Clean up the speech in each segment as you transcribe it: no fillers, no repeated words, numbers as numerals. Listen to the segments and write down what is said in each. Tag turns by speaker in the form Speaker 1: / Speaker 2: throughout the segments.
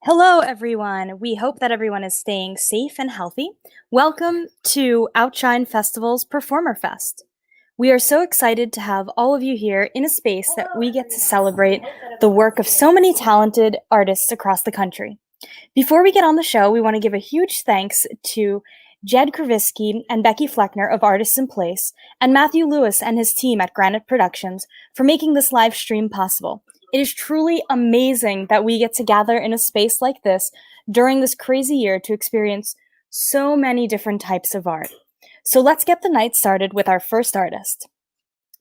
Speaker 1: Hello, everyone. We hope that everyone is staying safe and healthy. Welcome to Outshine-Festivals PerformerFest. We are so excited to have all of you here in a space that we get to celebrate the work of so many talented artists across the country. Before we get on the show, we want to give a huge thanks to Jed Kravisky and Becky Fleckner of Artists in Place, and Matthew Lewis and his team at Granite Productions for making this live stream possible. It is truly amazing that we get to gather in a space like this during this crazy year to experience so many different types of art. So let's get the night started with our first artist.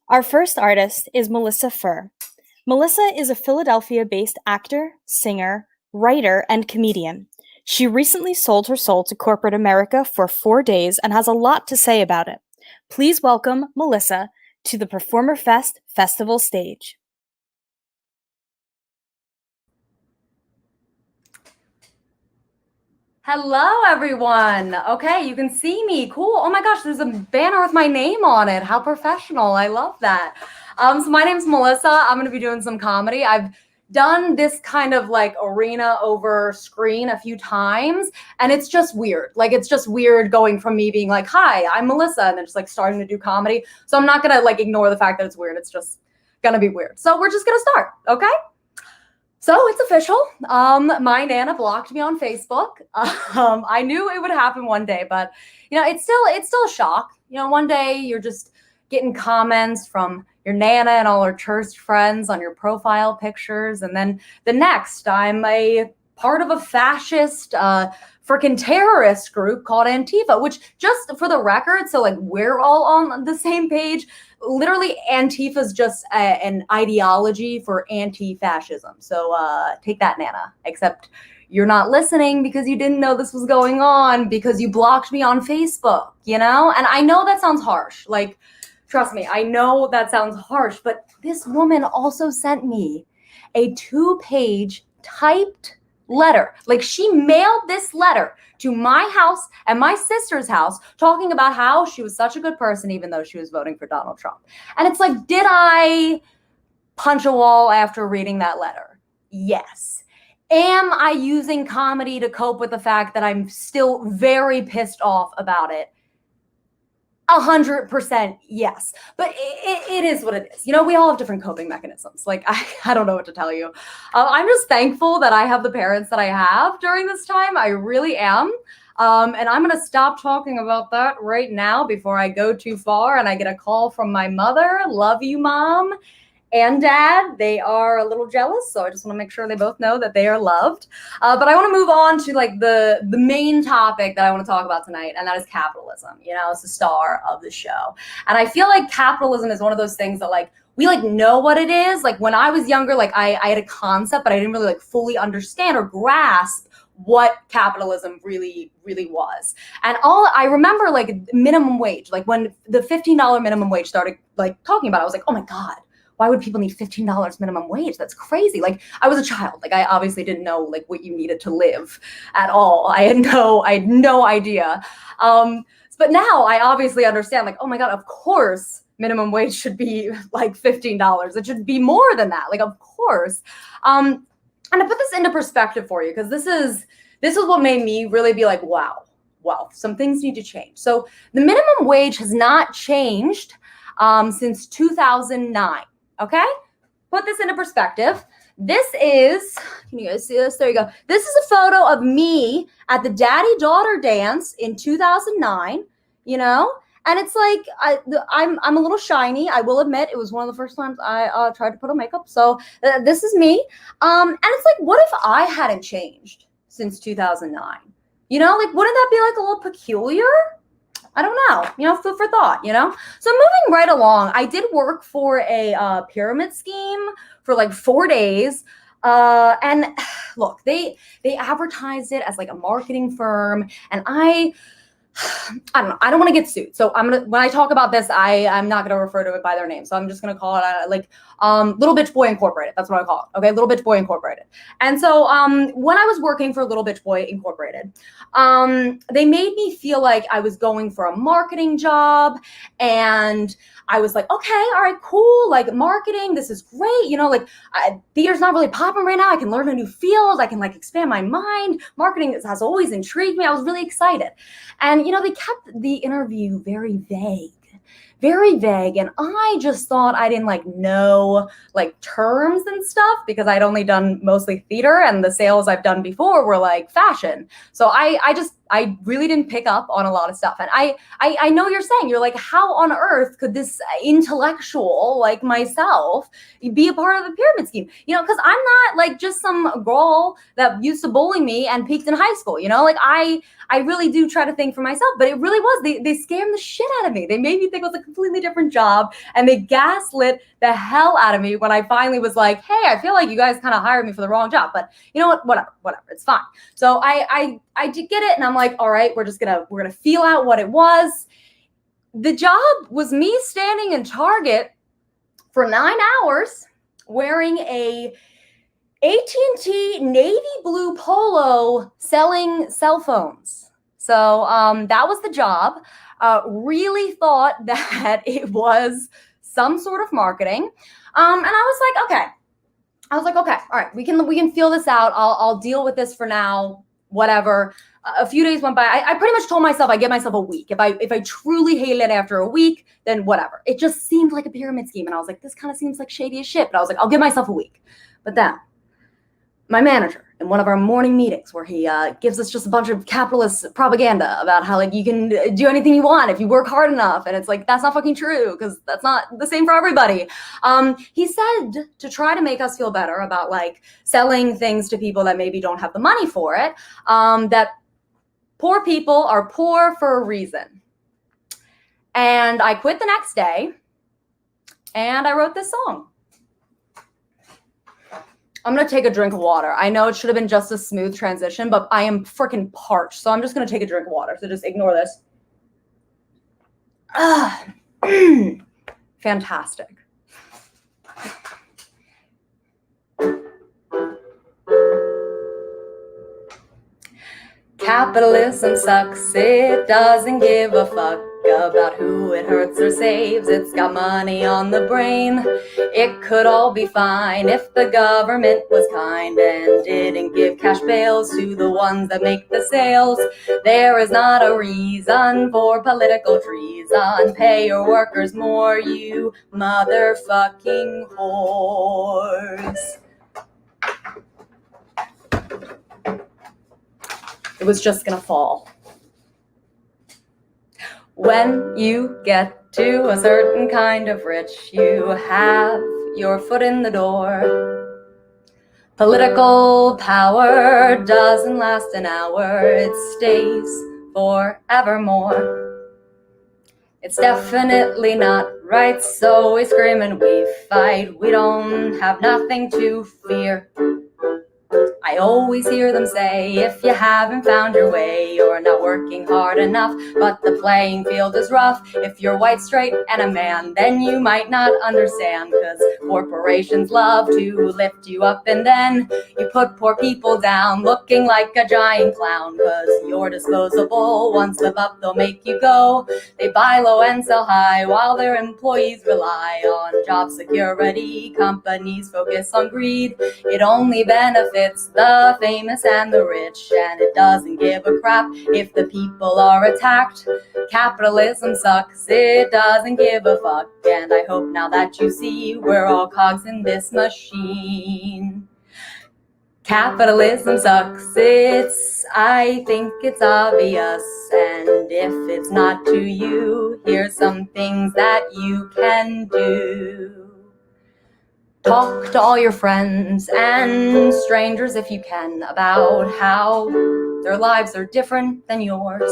Speaker 1: Our first artist is Melissa Fuhr. Melissa is a Philadelphia-based actor, singer, writer, and comedian. She recently sold her soul to corporate America for 4 days and has a lot to say about it. Please welcome Melissa to the PerformerFest festival stage.
Speaker 2: Hello, everyone. Okay, you can see me. Cool. Oh my gosh, there's a banner with my name on it. How professional. I love that. So my name's Melissa. I'm going to be doing some comedy. I've done this kind of like arena over screen a few times, and it's just weird. Like, it's just weird going from me being like, hi, I'm Melissa, and then just like starting to do comedy. So I'm not going to like ignore the fact that it's weird. It's just going to be weird. So we're just going to start. Okay. So it's official. My Nana blocked me on Facebook. I knew it would happen one day, but it's still a shock. One day you're just getting comments from your Nana and all her church friends on your profile pictures, and then the next, I'm a part of a fascist, freaking terrorist group called Antifa, which, just for the record, so like we're all on the same page. Literally, Antifa is just an ideology for anti-fascism. So take that, Nana. Except you're not listening because you didn't know this was going on because you blocked me on Facebook, And I know that sounds harsh. Like, trust me, I know that sounds harsh. But this woman also sent me a 2-page typed letter. Like, she mailed this letter to my house and my sister's house talking about how she was such a good person even though she was voting for Donald Trump. And it's like, did I punch a wall after reading that letter? Yes. Am I using comedy to cope with the fact that I'm still very pissed off about it? 100% yes. But it is what it is. We all have different coping mechanisms. Like, I don't know what to tell you. I'm just thankful that I have the parents that I have during this time. I really am. And I'm going to stop talking about that right now before I go too far and I get a call from my mother. Love you, Mom and Dad. They are a little jealous, so I just want to make sure they both know that they are loved. But I want to move on to like the main topic that I want to talk about tonight, and that is capitalism. It's the star of the show. And I feel like capitalism is one of those things that like we like know what it is. Like, when I was younger, like I had a concept, but I didn't really like fully understand or grasp what capitalism really was. And all I remember, like, minimum wage, like when the $15 minimum wage started like talking about it, I was like, oh my God, why would people need $15 minimum wage? That's crazy. Like, I was a child. Like, I obviously didn't know like what you needed to live at all. I had no idea. But now I obviously understand, like, oh my God, of course minimum wage should be like $15. It should be more than that. Like, of course. And to put this into perspective for you, because this is what made me really be like, wow, some things need to change. So the minimum wage has not changed since 2009. Okay, put this into perspective. This is, can you guys see this? There you go. This is a photo of me at the daddy-daughter dance in 2009, and it's like, I'm a little shiny. I will admit it was one of the first times I tried to put on makeup. So this is me. And it's like, what if I hadn't changed since 2009? Like, wouldn't that be like a little peculiar? I don't know, food for thought, So moving right along, I did work for a pyramid scheme for like 4 days. And look, they advertised it as like a marketing firm. And I I don't know. I don't want to get sued. So when I talk about this, I'm not going to refer to it by their name. So I'm just going to call it Little Bitch Boy Incorporated. That's what I call it. Okay. Little Bitch Boy Incorporated. And so, when I was working for Little Bitch Boy Incorporated, they made me feel like I was going for a marketing job, and I was like, okay, all right, cool. Like marketing, this is great. You know, like theater's not really popping right now. I can learn a new field. I can like expand my mind. Marketing has always intrigued me. I was really excited. And, you know, they kept the interview very vague. And I just thought I didn't like know like terms and stuff because I'd only done mostly theater, and the sales I've done before were like fashion. So I really didn't pick up on a lot of stuff. And I know you're saying, you're like, how on earth could this intellectual like myself be a part of the pyramid scheme? You know, because I'm not like just some girl that used to bully me and peaked in high school. You know, like I really do try to think for myself, but it really was, they scammed the shit out of me. They made me think it was a completely different job, and they gaslit the hell out of me when I finally was like, hey, I feel like you guys kind of hired me for the wrong job, but you know what, whatever, it's fine. So I did get it, and I'm like, all right, we're gonna feel out what it was. The job was me standing in Target for 9 hours wearing a AT&T navy blue polo selling cell phones. So that was the job. Really thought that it was some sort of marketing. And I was like, okay, all right, we can feel this out. I'll deal with this for now, whatever. A few days went by. I pretty much told myself I give myself a week. If I truly hate it after a week, then whatever. It just seemed like a pyramid scheme. And I was like, this kind of seems like shady as shit. But I was like, I'll give myself a week. But then my manager in one of our morning meetings where he gives us just a bunch of capitalist propaganda about how like you can do anything you want if you work hard enough. And it's like, that's not fucking true, because that's not the same for everybody. He said to try to make us feel better about like selling things to people that maybe don't have the money for it, that poor people are poor for a reason. And I quit the next day and I wrote this song. I'm going to take a drink of water. I know it should have been just a smooth transition, but I am freaking parched. So I'm just going to take a drink of water. So just ignore this. Fantastic. Capitalism sucks. It doesn't give a fuck about who it hurts or saves. It's got money on the brain. It could all be fine if the government was kind and didn't give cash bails to the ones that make the sales. There is not a reason for political treason. Pay your workers more, you motherfucking whores. It was just gonna fall. When you get to a certain kind of rich, you have your foot in the door. Political power doesn't last an hour, it stays forevermore. It's definitely not right, so we scream and we fight. We don't have nothing to fear. I always hear them say, if you haven't found your way, you're not working hard enough, but the playing field is rough. If you're white, straight, and a man, then you might not understand, because corporations love to lift you up, and then you put poor people down, looking like a giant clown, because you're disposable. One slip up, they'll make you go. They buy low and sell high, while their employees rely on job security. Companies focus on greed. It only benefits the famous and the rich, and it doesn't give a crap if the people are attacked. Capitalism sucks, it doesn't give a fuck, and I hope now that you see we're all cogs in this machine. Capitalism sucks, I think it's obvious, and if it's not to you, here's some things that you can do. Talk to all your friends and strangers if you can about how their lives are different than yours.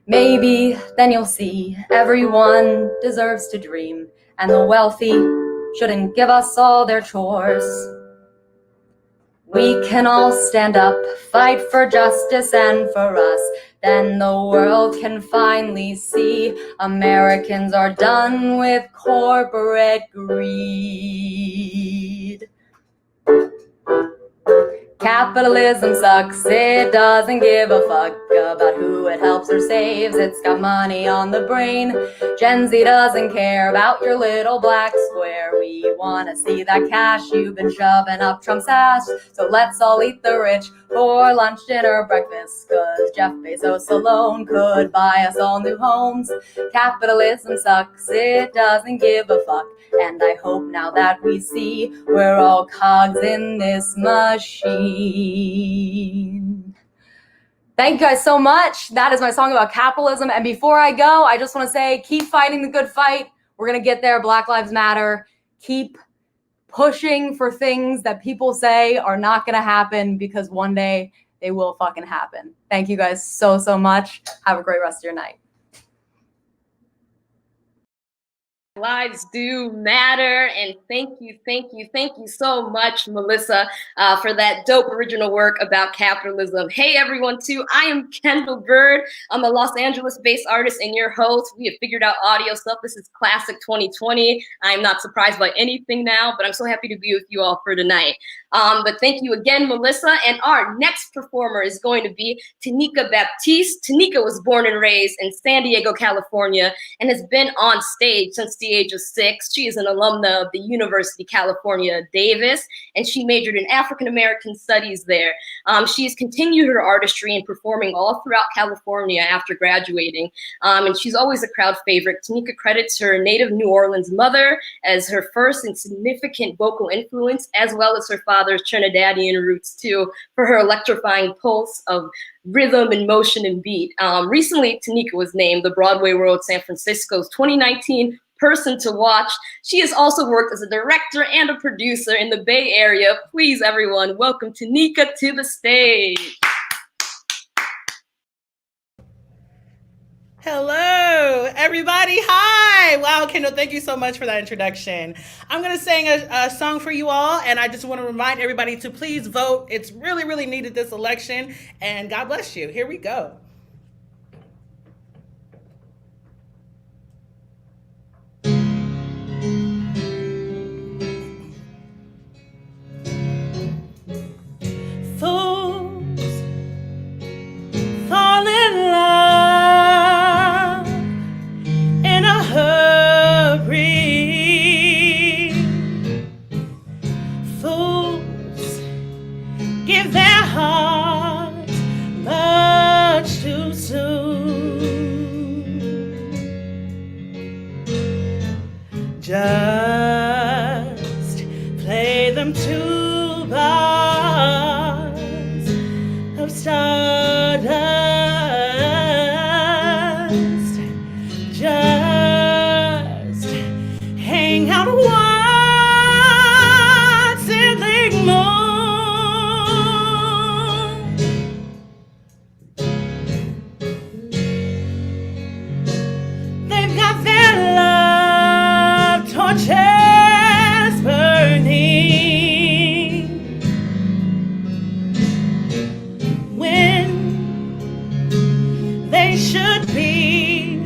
Speaker 2: Maybe then you'll see everyone deserves to dream, and the wealthy shouldn't give us all their chores. We can all stand up, fight for justice and for us, then the world can finally see Americans are done with corporate greed. Capitalism sucks, it doesn't give a fuck about who it helps or saves. It's got money on the brain. Gen Z doesn't care about your little black square. We wanna see that cash you've been shoving up Trump's ass. So let's all eat the rich for lunch, dinner, breakfast, cause Jeff Bezos alone could buy us all new homes. Capitalism sucks, it doesn't give a fuck. And I hope now that we see we're all cogs in this machine. Thank you guys so much. That is my song about capitalism. And before I go, I just want to say, keep fighting the good fight. We're going to get there. Black Lives Matter. Keep pushing for things that people say are not going to happen, because one day they will fucking happen. Thank you guys so, so much. Have a great rest of your night.
Speaker 3: Lives do matter, and thank you so much, Melissa, for that dope original work about capitalism. Hey everyone, too, I am Kendell Byrd. I'm a Los Angeles-based artist and your host. We have figured out audio stuff. This is classic 2020. I'm not surprised by anything now, but I'm so happy to be with you all for tonight. But thank you again, Melissa. And our next performer is going to be Tanika Baptiste. Tanika was born and raised in San Diego, California, and has been on stage since the age of 6. She is an alumna of the University of California, Davis, and she majored in African American studies there. She has continued her artistry and performing all throughout California after graduating, and she's always a crowd favorite. Tanika credits her native New Orleans mother as her first and significant vocal influence, as well as her father's Trinidadian roots too, for her electrifying pulse of rhythm and motion and beat. Recently, Tanika was named the Broadway World San Francisco's 2019 Person to Watch. She has also worked as a director and a producer in the Bay Area. Please, everyone, welcome Tanika to the stage.
Speaker 4: Hello, everybody. Hi. Wow, Kendall, thank you so much for that introduction. I'm going to sing a song for you all, and I just want to remind everybody to please vote. It's really, really needed this election, and God bless you. Here we go. Fools fall in love in a hurry. Fools give their hearts much too soon. Just play them two bars of stardust. Just hang out once in the moon. They've got their love torches burning when they should be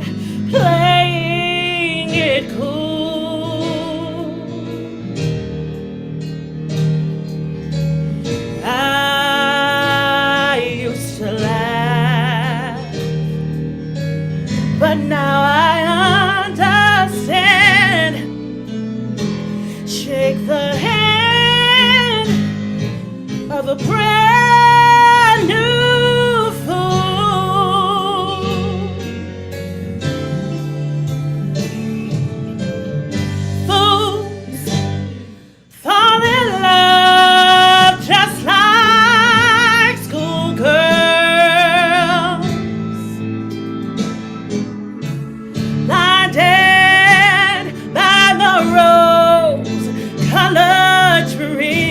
Speaker 4: playing it cool. I used to laugh, but now I understand. Shake the hand of a brand new fool. Fools fall in love just like schoolgirls, blinded by the rose-colored dreams.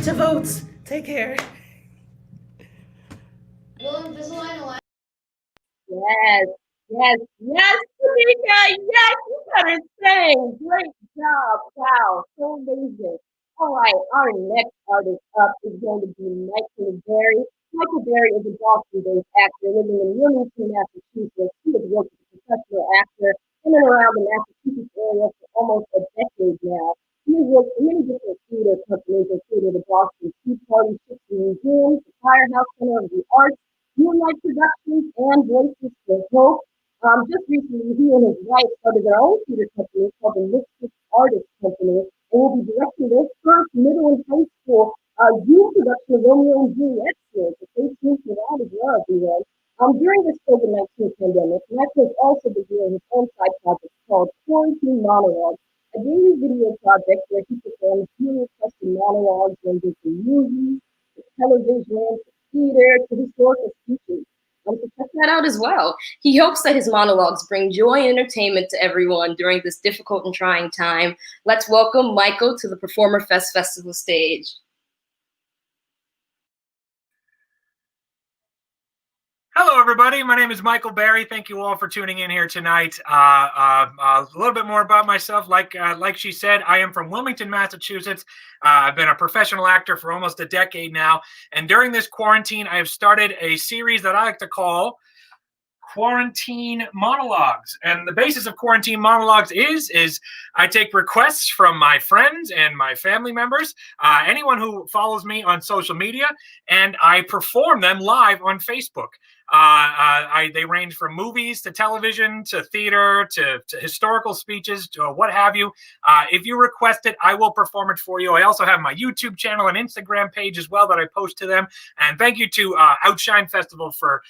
Speaker 4: get your votes. Take care.
Speaker 3: Yes, yes, yes, Tanika, yes, you better sing. Great job. Wow, so amazing. All right, our next artist up is going to be Michael Berry. Michael Berry is a Boston-based actor living in Wilmington, Massachusetts. He has worked as a professional actor in and around the Massachusetts area for almost a decade now. He has worked for many different theater companies, including the Boston Tea Party, Shakespeare Museum, the Firehouse Center of the Arts, Moonlight Productions, and Voices for Hope. Just recently, he and his wife started their own theater company called the Mystic Artist Company, and will be directing their first middle and high school youth production of Romeo and Juliet series. So stay tuned for that as well, everyone. During this COVID-19 pandemic, Michael has also been doing his own side project called Quarantine Monologues, a daily video project where he performs viewer requested monologues ranging from movies, to television, to theater, to historical speeches. So check that out as well. He hopes that his monologues bring joy and entertainment to everyone during this difficult and trying time. Let's welcome Michael to the PerformerFest Festival stage.
Speaker 5: Hello, everybody. My name is Michael Berry. Thank you all for tuning in here tonight. A little bit more about myself. Like she said, I am from Wilmington, Massachusetts. I've been a professional actor for almost a decade now. And during this quarantine, I have started a series that I like to call Quarantine Monologues. And the basis of Quarantine Monologues is I take requests from my friends and my family members, anyone who follows me on social media, and I perform them live on Facebook. They range from movies to television to theater to historical speeches to what have you. If you request it, I will perform it for you. I also have my YouTube channel and Instagram page as well that I post to them. And thank you to Outshine-Festival for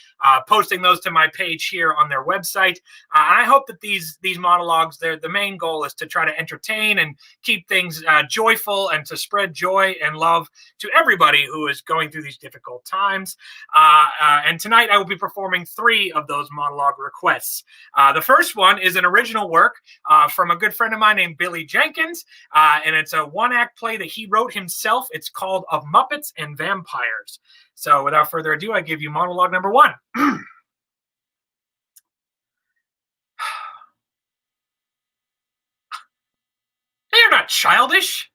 Speaker 5: posting those to my page here on their website. And I hope that these monologues, the main goal is to try to entertain and keep things joyful and to spread joy and love to everybody who is going through these difficult times. And tonight I will be performing 3 of those monologue requests. The first one is an original work from a good friend of mine named Billy Jenkins, and it's a one-act play that he wrote himself. It's called Of Muppets and Vampires. So without further ado, I give you monologue number 1. They're not childish.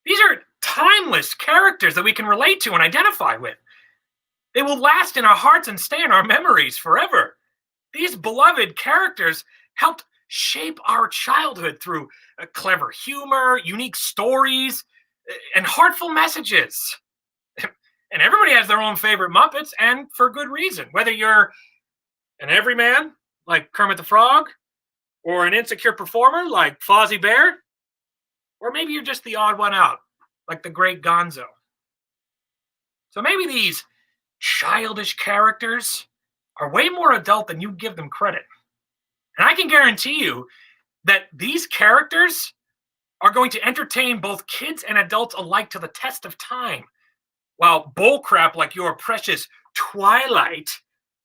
Speaker 5: These are timeless characters that we can relate to and identify with. They will last in our hearts and stay in our memories forever. These beloved characters helped shape our childhood through clever humor, unique stories, and heartful messages. And everybody has their own favorite Muppets, and for good reason. Whether you're an everyman, like Kermit the Frog, or an insecure performer, like Fozzie Bear, or maybe you're just the odd one out, like the great Gonzo. So maybe these childish characters are way more adult than you give them credit. And I can guarantee you that these characters are going to entertain both kids and adults alike to the test of time, while bullcrap like your precious Twilight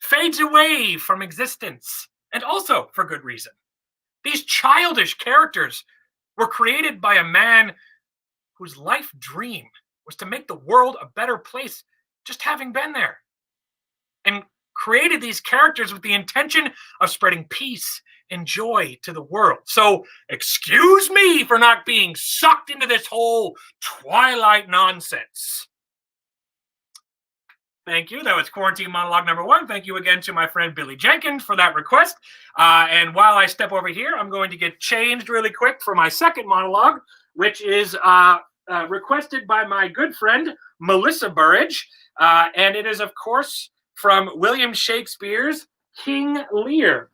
Speaker 5: fades away from existence, and also for good reason. These childish characters were created by a man whose life dream was to make the world a better place just having been there, and created these characters with the intention of spreading peace and joy to the world. So excuse me for not being sucked into this whole Twilight nonsense. Thank you. That was Quarantine Monologue number 1. Thank you again to my friend Billy Jenkins for that request. And while I step over here, I'm going to get changed really quick for my second monologue, which is requested by my good friend Melissa Burridge. And it is, of course, from William Shakespeare's King Lear.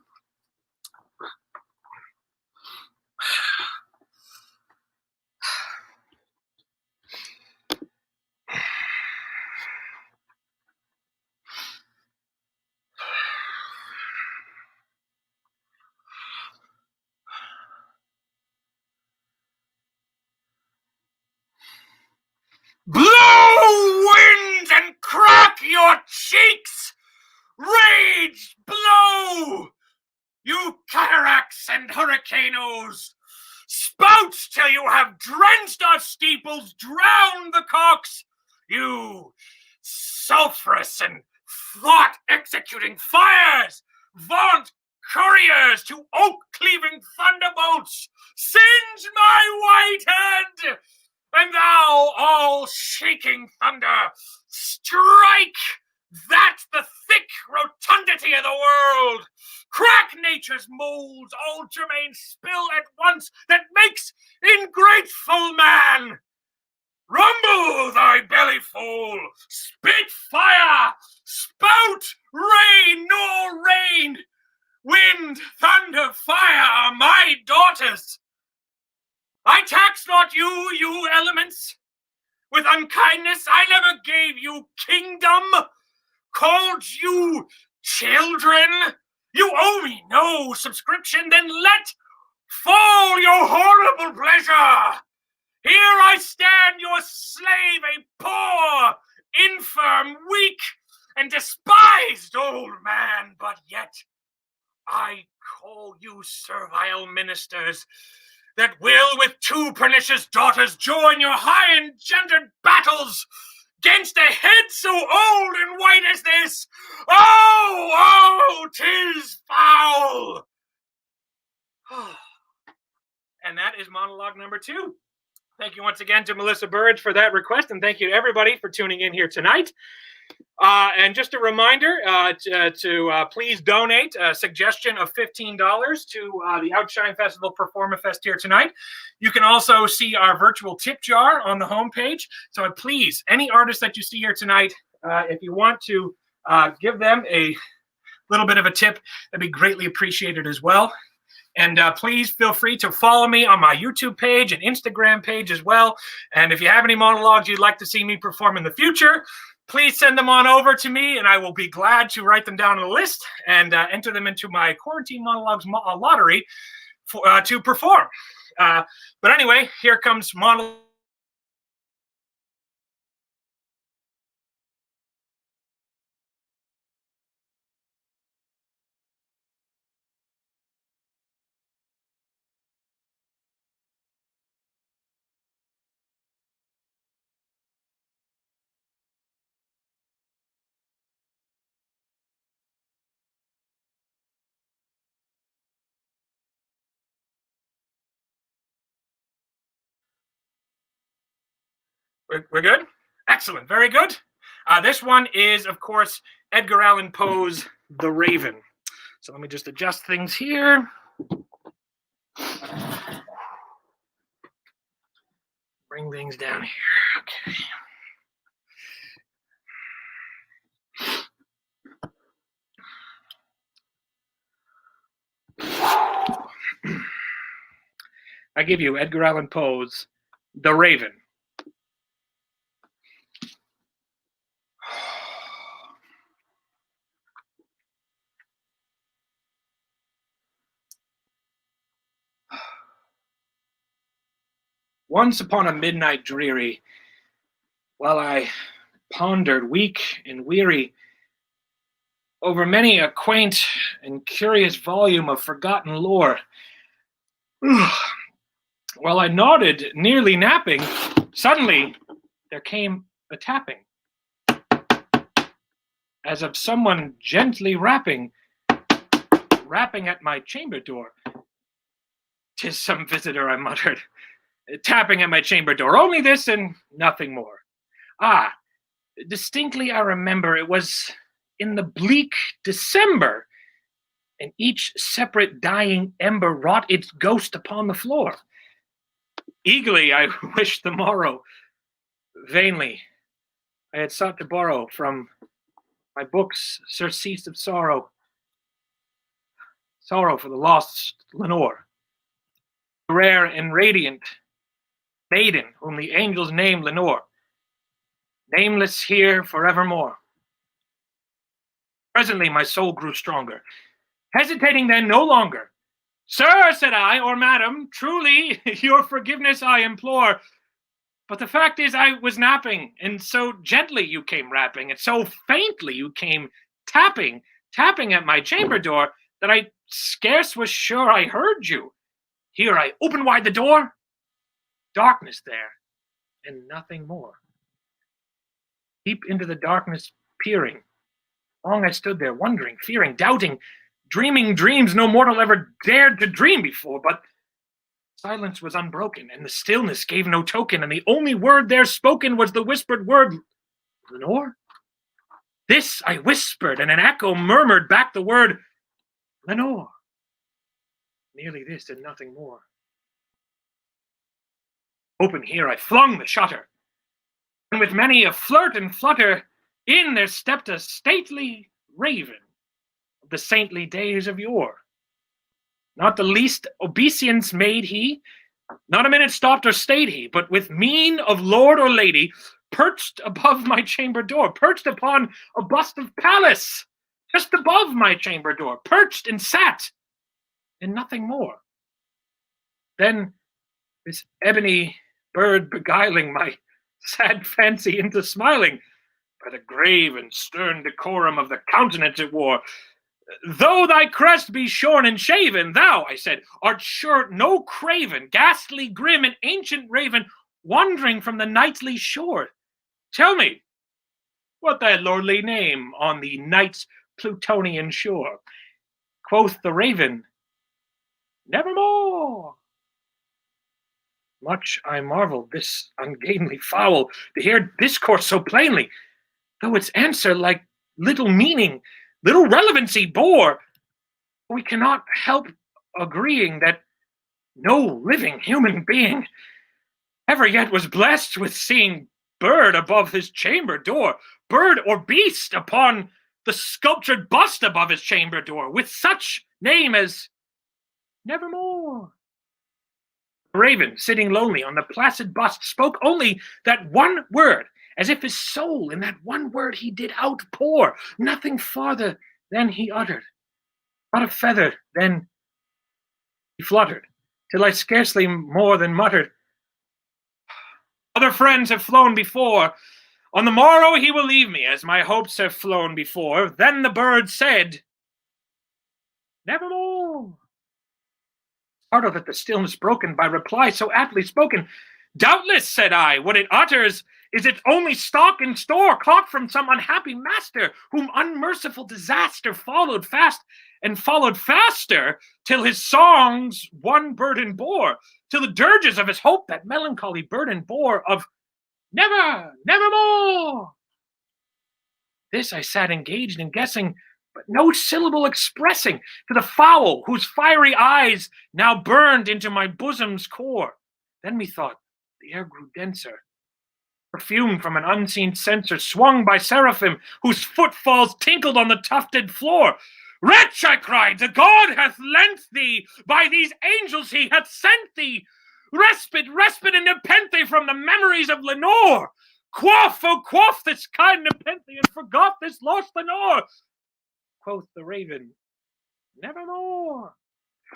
Speaker 5: Blow, winds, and crack your cheeks! Rage, blow! You cataracts and hurricanes! Spout Out till you have drenched our steeples, drowned the cocks, you sulphurous and thought-executing fires! Vaunt couriers to oak-cleaving thunderbolts! Singe my white hand! And thou, all-shaking thunder, strike that the thick rotundity of the world! Crack nature's molds, all germain spill at once, that makes ingrateful man! Rumble thy belly full, spit fire, spout rain nor rain. Wind, thunder, fire are my daughters. I tax not you, you elements. With unkindness I never gave you kingdom, called you children. You owe me no subscription, then let fall your horrible pleasure. Here I stand, your slave, a poor, infirm, weak, and despised old man, but yet I call you servile ministers that will with two pernicious daughters join your high-engendered battles gainst a head so old and white as this. Oh, 'tis foul! And that is monologue number 2. Thank you once again to Melissa Byrd for that request, and thank you to everybody for tuning in here tonight. And just a reminder to please donate a suggestion of $15 to the Outshine Festival PerformerFest here tonight. You can also see our virtual tip jar on the homepage. So please, any artist that you see here tonight, if you want to give them a little bit of a tip, that'd be greatly appreciated as well. And please feel free to follow me on my YouTube page and Instagram page as well. And if you have any monologues you'd like to see me perform in the future, please send them on over to me, and I will be glad to write them down on a list and enter them into my Quarantine Monologues lottery to perform. But anyway, here comes monologue. We're good? Excellent. Very good. This one is, of course, Edgar Allan Poe's The Raven. So let me just adjust things here. Bring things down here. Okay. I give you Edgar Allan Poe's The Raven. Once upon a midnight dreary, while I pondered, weak and weary, over many a quaint and curious volume of forgotten lore, while I nodded, nearly napping, suddenly there came a tapping, as of someone gently rapping at my chamber door. "'Tis some visitor," I muttered, tapping at my chamber door. "Only this and nothing more." Distinctly I remember it was in the bleak December, and each separate dying ember wrought its ghost upon the floor. Eagerly I wished the morrow. Vainly I had sought to borrow from my books surcease of sorrow for the lost Lenore, the rare and radiant maiden whom the angels named Lenore, nameless here forevermore. Presently my soul grew stronger, hesitating then no longer. "Sir," said I, "or madam, truly your forgiveness I implore. But the fact is I was napping, and so gently you came rapping, and so faintly you came tapping at my chamber door, that I scarce was sure I heard you. Here I opened wide the door, darkness there, and nothing more. Deep into the darkness peering, long I stood there, wondering, fearing, doubting, dreaming dreams no mortal ever dared to dream before, but silence was unbroken, and the stillness gave no token, and the only word there spoken was the whispered word, Lenore? This I whispered, and an echo murmured back the word, Lenore. Merely this and nothing more. Open here, I flung the shutter, and with many a flirt and flutter, in there stepped a stately raven of the saintly days of yore. Not the least obeisance made he, not a minute stopped or stayed he, but with mien of lord or lady, perched above my chamber door, perched upon a bust of Pallas, just above my chamber door, perched and sat, and nothing more. Then this ebony bird beguiling my sad fancy into smiling, by the grave and stern decorum of the countenance it wore. Though thy crest be shorn and shaven, thou, I said, art sure no craven, ghastly, grim, and ancient raven, wandering from the nightly shore. Tell me, what thy lordly name on the night's Plutonian shore? Quoth the raven, Nevermore. Much I marveled this ungainly fowl to hear discourse so plainly, though its answer like little meaning, little relevancy bore. We cannot help agreeing that no living human being ever yet was blessed with seeing bird above his chamber door, bird or beast upon the sculptured bust above his chamber door, with such name as Nevermore. The raven, sitting lonely on the placid bust, spoke only that one word, as if his soul in that one word he did outpour, nothing farther than he uttered. Not a feather then he fluttered, till I scarcely more than muttered, Other friends have flown before. On the morrow he will leave me, as my hopes have flown before. Then the bird said, Nevermore. Startled at the stillness broken by reply so aptly spoken, Doubtless, said I, what it utters is its only stock and store, caught from some unhappy master, whom unmerciful disaster followed fast and followed faster, till his songs one burden bore, till the dirges of his hope that melancholy burden bore of never, nevermore. This I sat engaged in guessing, but no syllable expressing, to the fowl whose fiery eyes now burned into my bosom's core. Then methought the air grew denser, perfumed from an unseen censer, swung by seraphim, whose footfalls tinkled on the tufted floor. Wretch, I cried, the God hath lent thee, by these angels he hath sent thee. Respite, respite and nepenthe from the memories of Lenore. Quaff, oh quaff this kind nepenthe, and forgot this lost Lenore. Quoth the raven, Nevermore.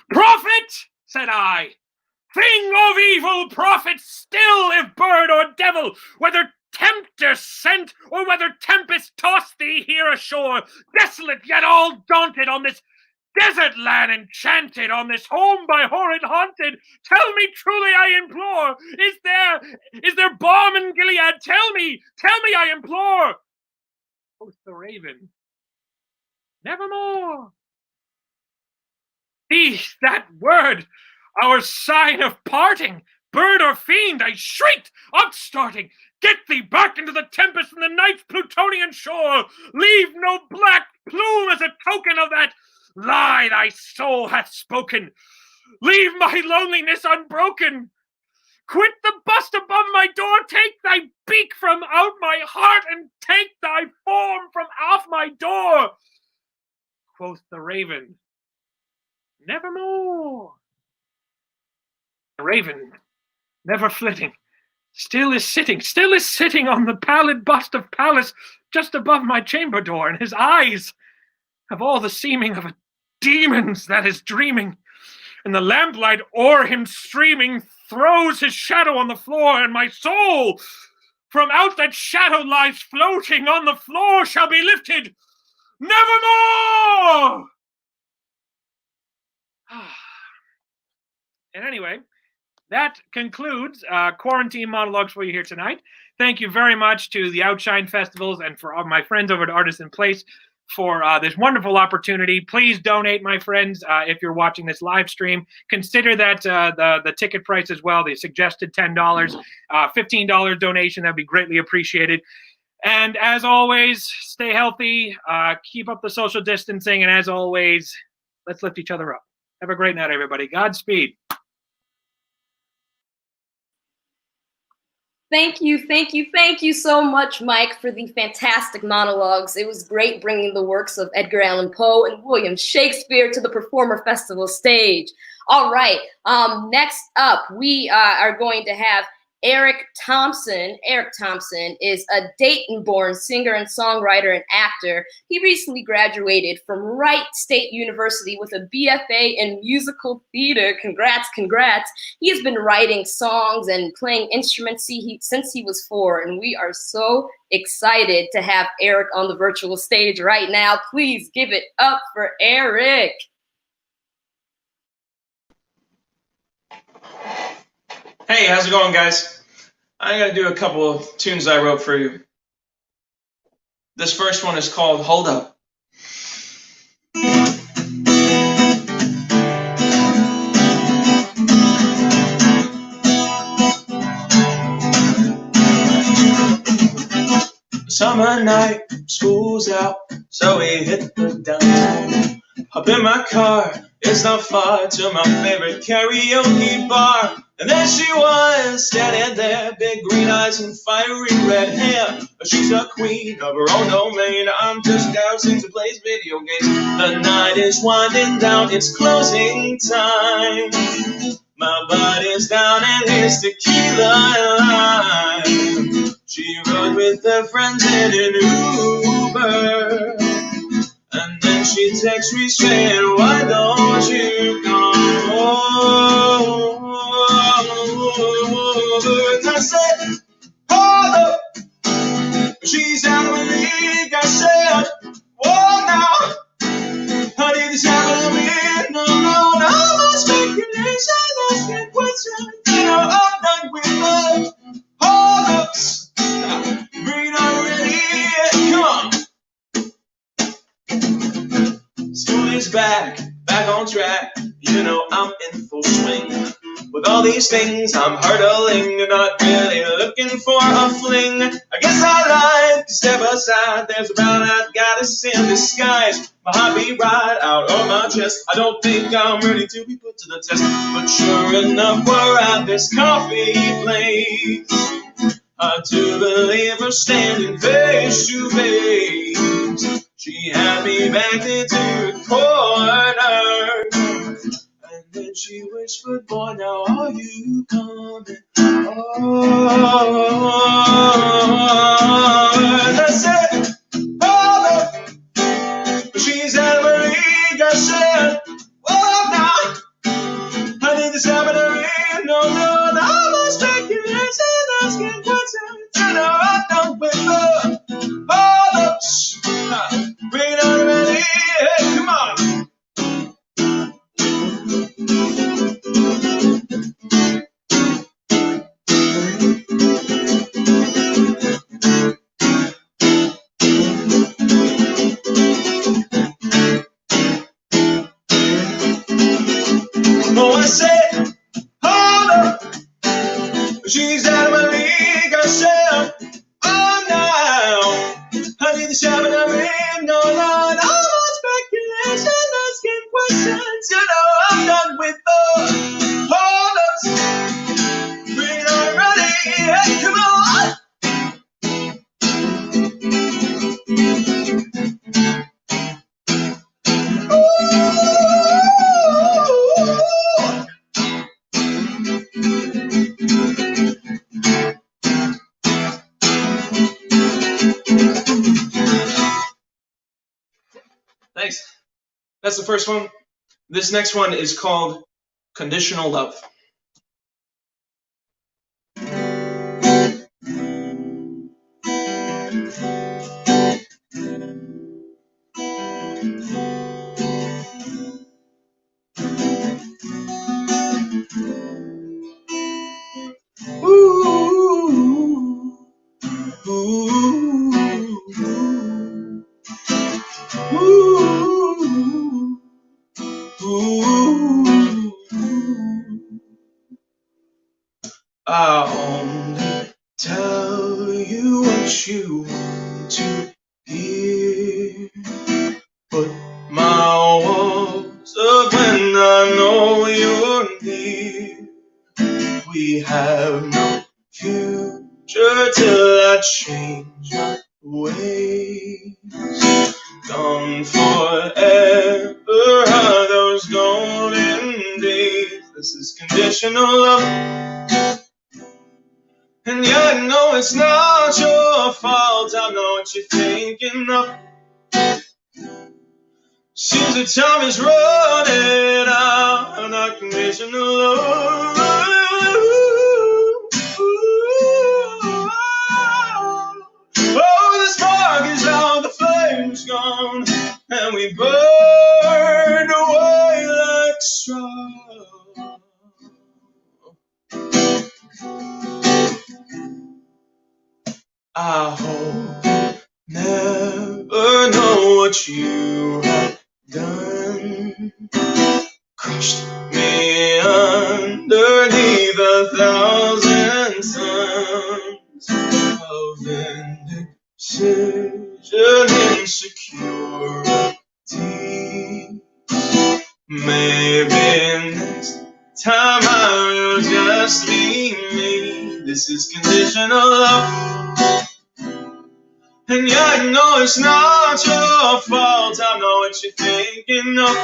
Speaker 5: Prophet, said I, thing of evil, prophet still, if bird or devil, whether tempter sent or whether tempest tossed thee here ashore, desolate yet all daunted on this desert land enchanted, on this home by horrid haunted. Tell me truly, I implore, is there balm in Gilead? Tell me, I implore. Quoth the raven, Nevermore. Be that word our sign of parting, bird or fiend, I shrieked, upstarting. Get thee back into the tempest from the night's Plutonian shore. Leave no black plume as a token of that lie thy soul hath spoken. Leave my loneliness unbroken. Quit the bust above my door. Take thy beak from out my heart, and take thy form from off my door. Quoth the raven, Nevermore. The raven, never flitting, still is sitting on the pallid bust of Pallas just above my chamber door, and his eyes have all the seeming of a demon's that is dreaming, and the lamplight o'er him streaming throws his shadow on the floor, and my soul from out that shadow lies floating on the floor shall be lifted nevermore. And anyway, that concludes Quarantine Monologues for you here tonight. Thank you very much to the Outshine-Festivals and for all my friends over at Artists in Place for this wonderful opportunity. Please donate, my friends, if you're watching this live stream. Consider that the ticket price as well, the suggested $10, $15 donation. That'd be greatly appreciated. And as always, stay healthy, keep up the social distancing, and as always, let's lift each other up. Have a great night, everybody. Godspeed.
Speaker 3: Thank you so much, Mike, for the fantastic monologues. It was great bringing the works of Edgar Allan Poe and William Shakespeare to the Performer Festival stage. All right, next up, we are going to have Eric Thompson. Eric Thompson is a Dayton-born singer and songwriter and actor. He recently graduated from Wright State University with a BFA in musical theater. Congrats, congrats. He has been writing songs and playing instruments since he was 4, and we are so excited to have Eric on the virtual stage right now. Please give it up for Eric.
Speaker 6: Hey, how's it going, guys? I'm going to do a couple of tunes I wrote for you. This first one is called Hold Up. Summer night, school's out, so we hit the downtown. Hop in my car, it's not far to my favorite karaoke bar. And there she was, standing there, big green eyes and fiery red hair. She's a queen of her own domain. I'm just dousing to play video games. The night is winding down, it's closing time. My body's down and it's tequila line. She rode with her friends in an Uber. And then she texts me saying, why don't you come over? And I said, hold up. She's out of my league. I said, whoa now. Honey, this happened to me. No, no speculation. That's good question. You know, I'm done with love. Hold ups. Green already. Come on. School is back on track. You know I'm in full swing. With all these things I'm hurdling, not really looking for a fling. I guess I lied, step aside. There's a brown-eyed goddess in disguise. My heart beat right out of my chest. I don't think I'm ready to be put to the test. But sure enough, we're at this coffee place. I do believe we're standing face to face. She had me backed into a corner, and then she whispered, boy, now are you coming? Oh, and I said, hold up, she's out of my league. I said, whoa, now, I need this happening to me. No, speculation, asking questions. You know I'm done with love. Hold up. Bring it on, ready? Hey, come on. Oh, I said, hold up. She's out of my league. I said, oh, now. I need the shopping of me. No, speculation, asking questions. You know I'm done with the hold-ups. Bring it on, ready? Hey, come on. Thanks. That's the first one. This next one is called Conditional Love. Ooh, ooh. I only tell you what you want to hear. Put my walls up when I know you're near. We have no future till I change my ways. Gone forever are those golden days. This is conditional love. And yeah, I know it's not your fault. I know what you're thinking of. Seems the time is running out, and I conditional love. Oh, the spark is out, the flame's gone, and we burn away like straw. I hope you never know what you have done. Crushed me underneath 1,000 suns of indecision, insecurity. Maybe next time I will just be me. This is conditional love. And yeah, I know it's not your fault. I know what you're thinking of.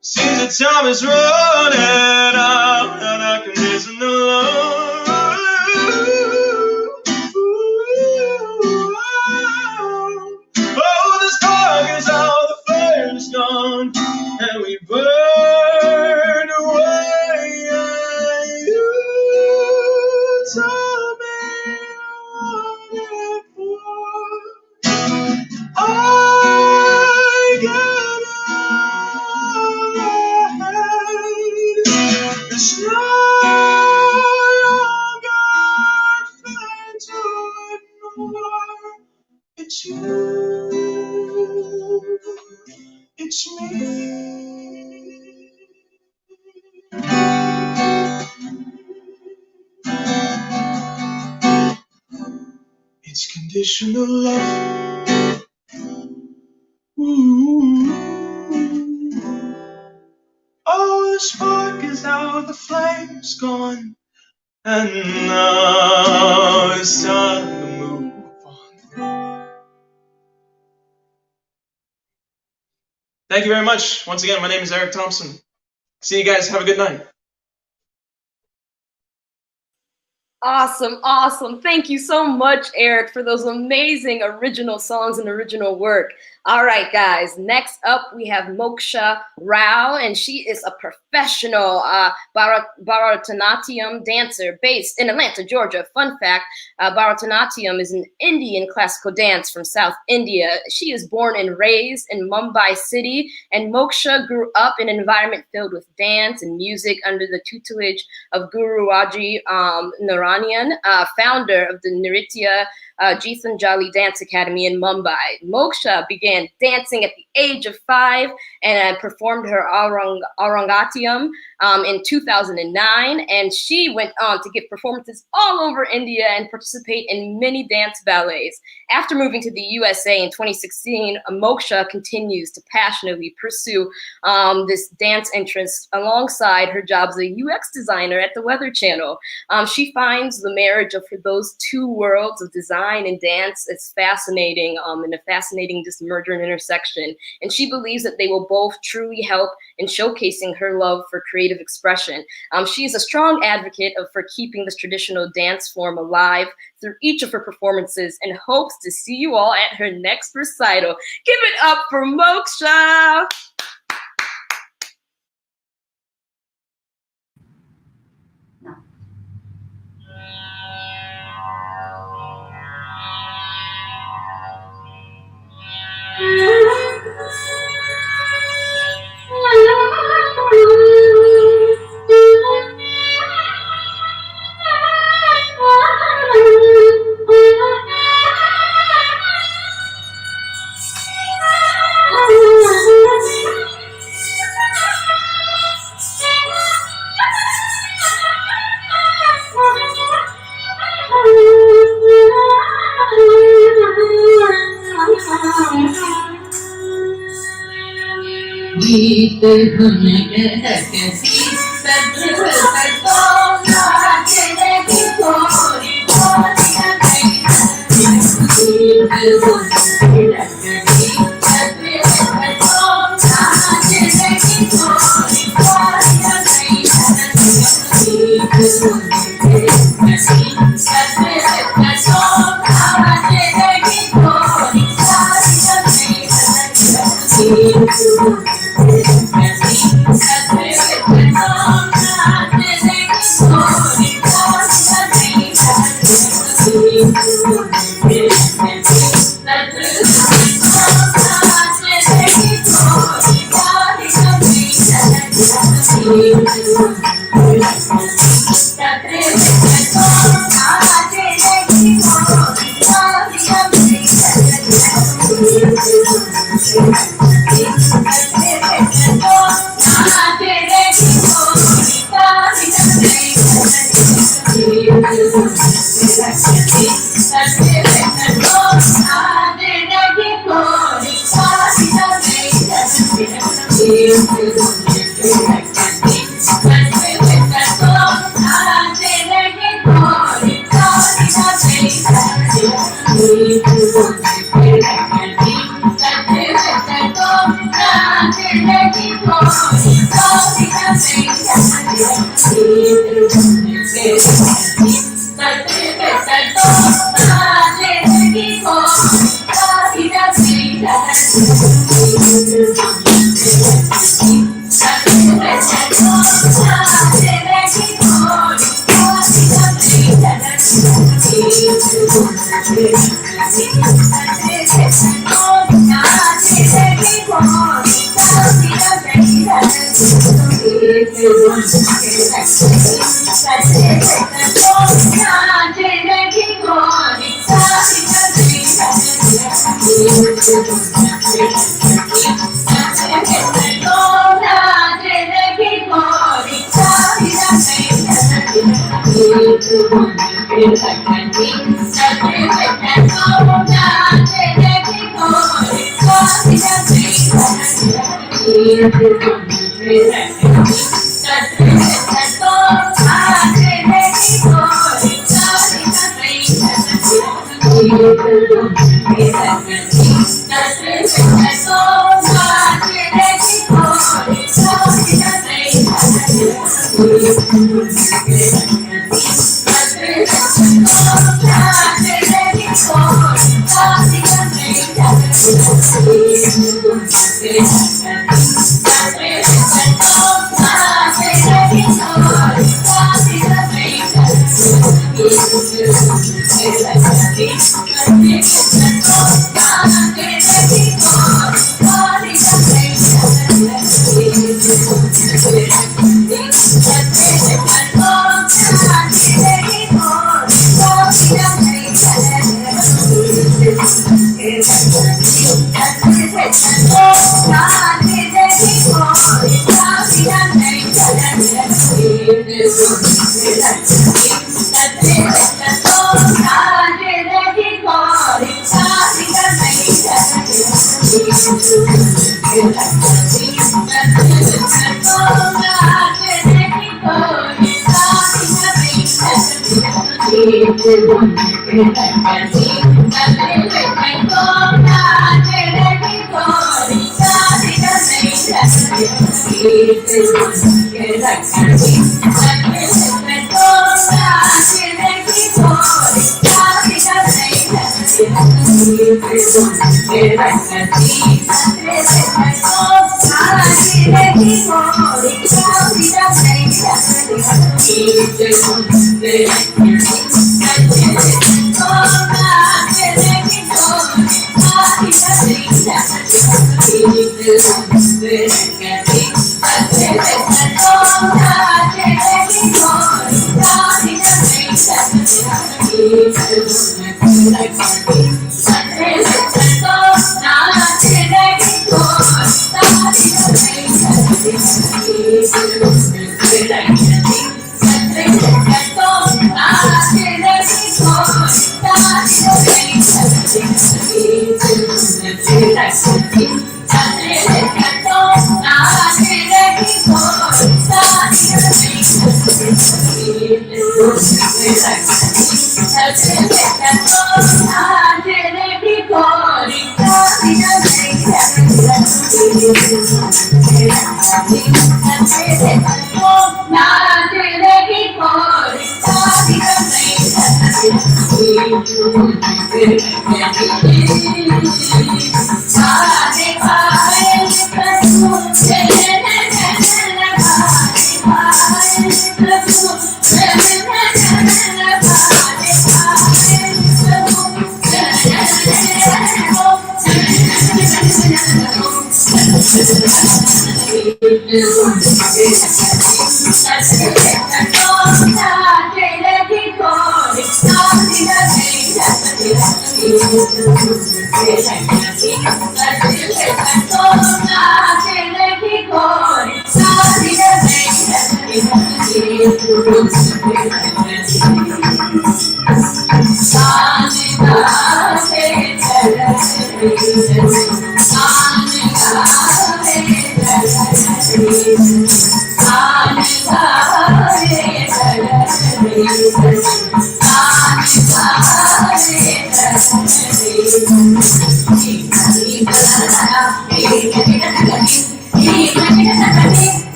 Speaker 6: Seems the time is running out, and I can listen to love. Oh, the spark is out, the flame's gone, and we burn away. You told me I get all ahead. It's no longer fair to ignore. It's you, it's me. It's conditional love. Ooh. Oh, the spark is out, the flame's gone, and now it's time to move on. Thank you very much. Once again, my name is Eric Thompson. See you guys. Have a good night.
Speaker 3: Awesome, awesome. Thank you so much, Eric, for those amazing original songs and original work. All right, guys, next up we have Moksha Rao, and she is a professional Bharatanatyam dancer based in Atlanta, Georgia. Fun fact, Bharatanatyam is an Indian classical dance from South India. She is born and raised in Mumbai city, and Moksha grew up in an environment filled with dance and music under the tutelage of Guru Raji Narayan, founder of the Nritya Geetanjali Dance Academy in Mumbai. Moksha began dancing at the age of 5 and performed her Arangatyam in 2009. And she went on to give performances all over India and participate in many dance ballets. After moving to the USA in 2016, Moksha continues to passionately pursue this dance interest alongside her job as a UX designer at the Weather Channel. She finds the marriage of those two worlds of design and dance is fascinating, and a fascinating just merger and intersection. And she believes that they will both truly help in showcasing her love for creative expression. She is a strong advocate for keeping this traditional dance form alive through each of her performances and hopes to see you all at her next recital. Give it up for Moksha!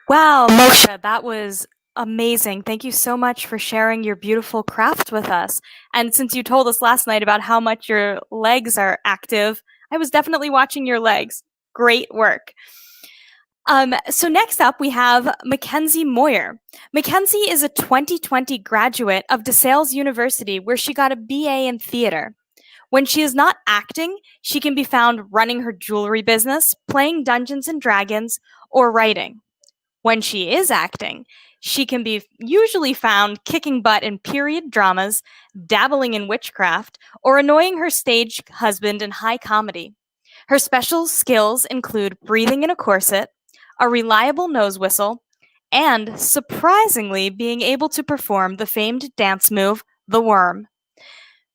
Speaker 1: Wow, Moksha, that was amazing. Thank you so much for sharing your beautiful craft with us. And since you told us last night about how much your legs are active, I was definitely watching your legs. Great work. So next up, we have Mackenzie Moyer. Mackenzie is a 2020 graduate of DeSales University, where she got a BA in theater. When she is not acting, she can be found running her jewelry business, playing Dungeons and Dragons, or writing. When she is acting, she can be usually found kicking butt in period dramas, dabbling in witchcraft, or annoying her stage husband in high comedy. Her special skills include breathing in a corset, a reliable nose whistle, and, surprisingly, being able to perform the famed dance move, the worm.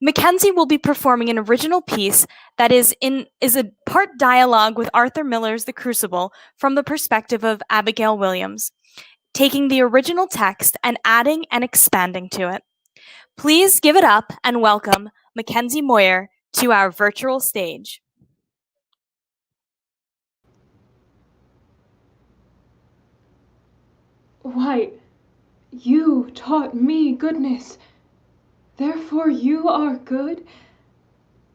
Speaker 1: Mackenzie will be performing an original piece that is a part dialogue with Arthur Miller's The Crucible from the perspective of Abigail Williams, taking the original text and adding and expanding to it. Please give it up and welcome Mackenzie Moyer to our virtual stage.
Speaker 7: Why, you taught me goodness, therefore you are good.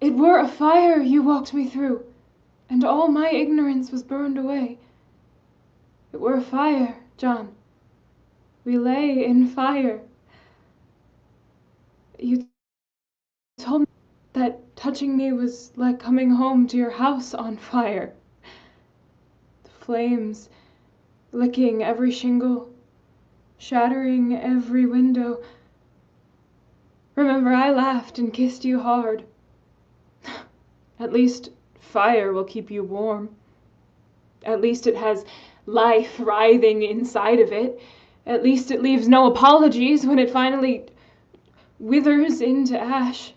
Speaker 7: It were a fire you walked me through, and all my ignorance was burned away. It were a fire, John, We lay in fire. You told me that touching me was like coming home to your house on fire. The flames licking every shingle, shattering every window. Remember, I laughed and kissed you hard. At least fire will keep you warm. At least it has life writhing inside of it. At least it leaves no apologies when it finally withers into ash.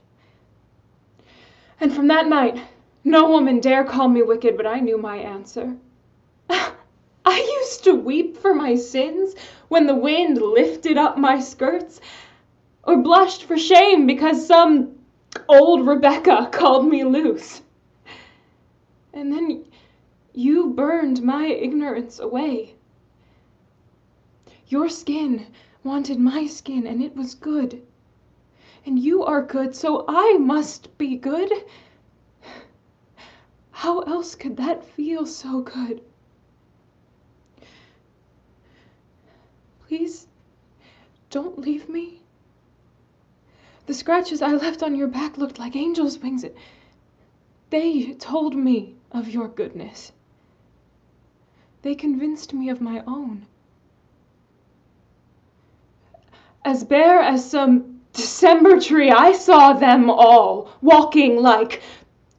Speaker 7: And from that night, no woman dare call me wicked, but I knew my answer. I used to weep for my sins when the wind lifted up my skirts, or blushed for shame because some old Rebecca called me loose. And then you burned my ignorance away. Your skin wanted my skin, and it was good. And you are good, so I must be good. How else could that feel so good? Please, don't leave me. The scratches I left on your back looked like angels' wings. They told me of your goodness. They convinced me of my own. As bare as some December tree, I saw them all walking like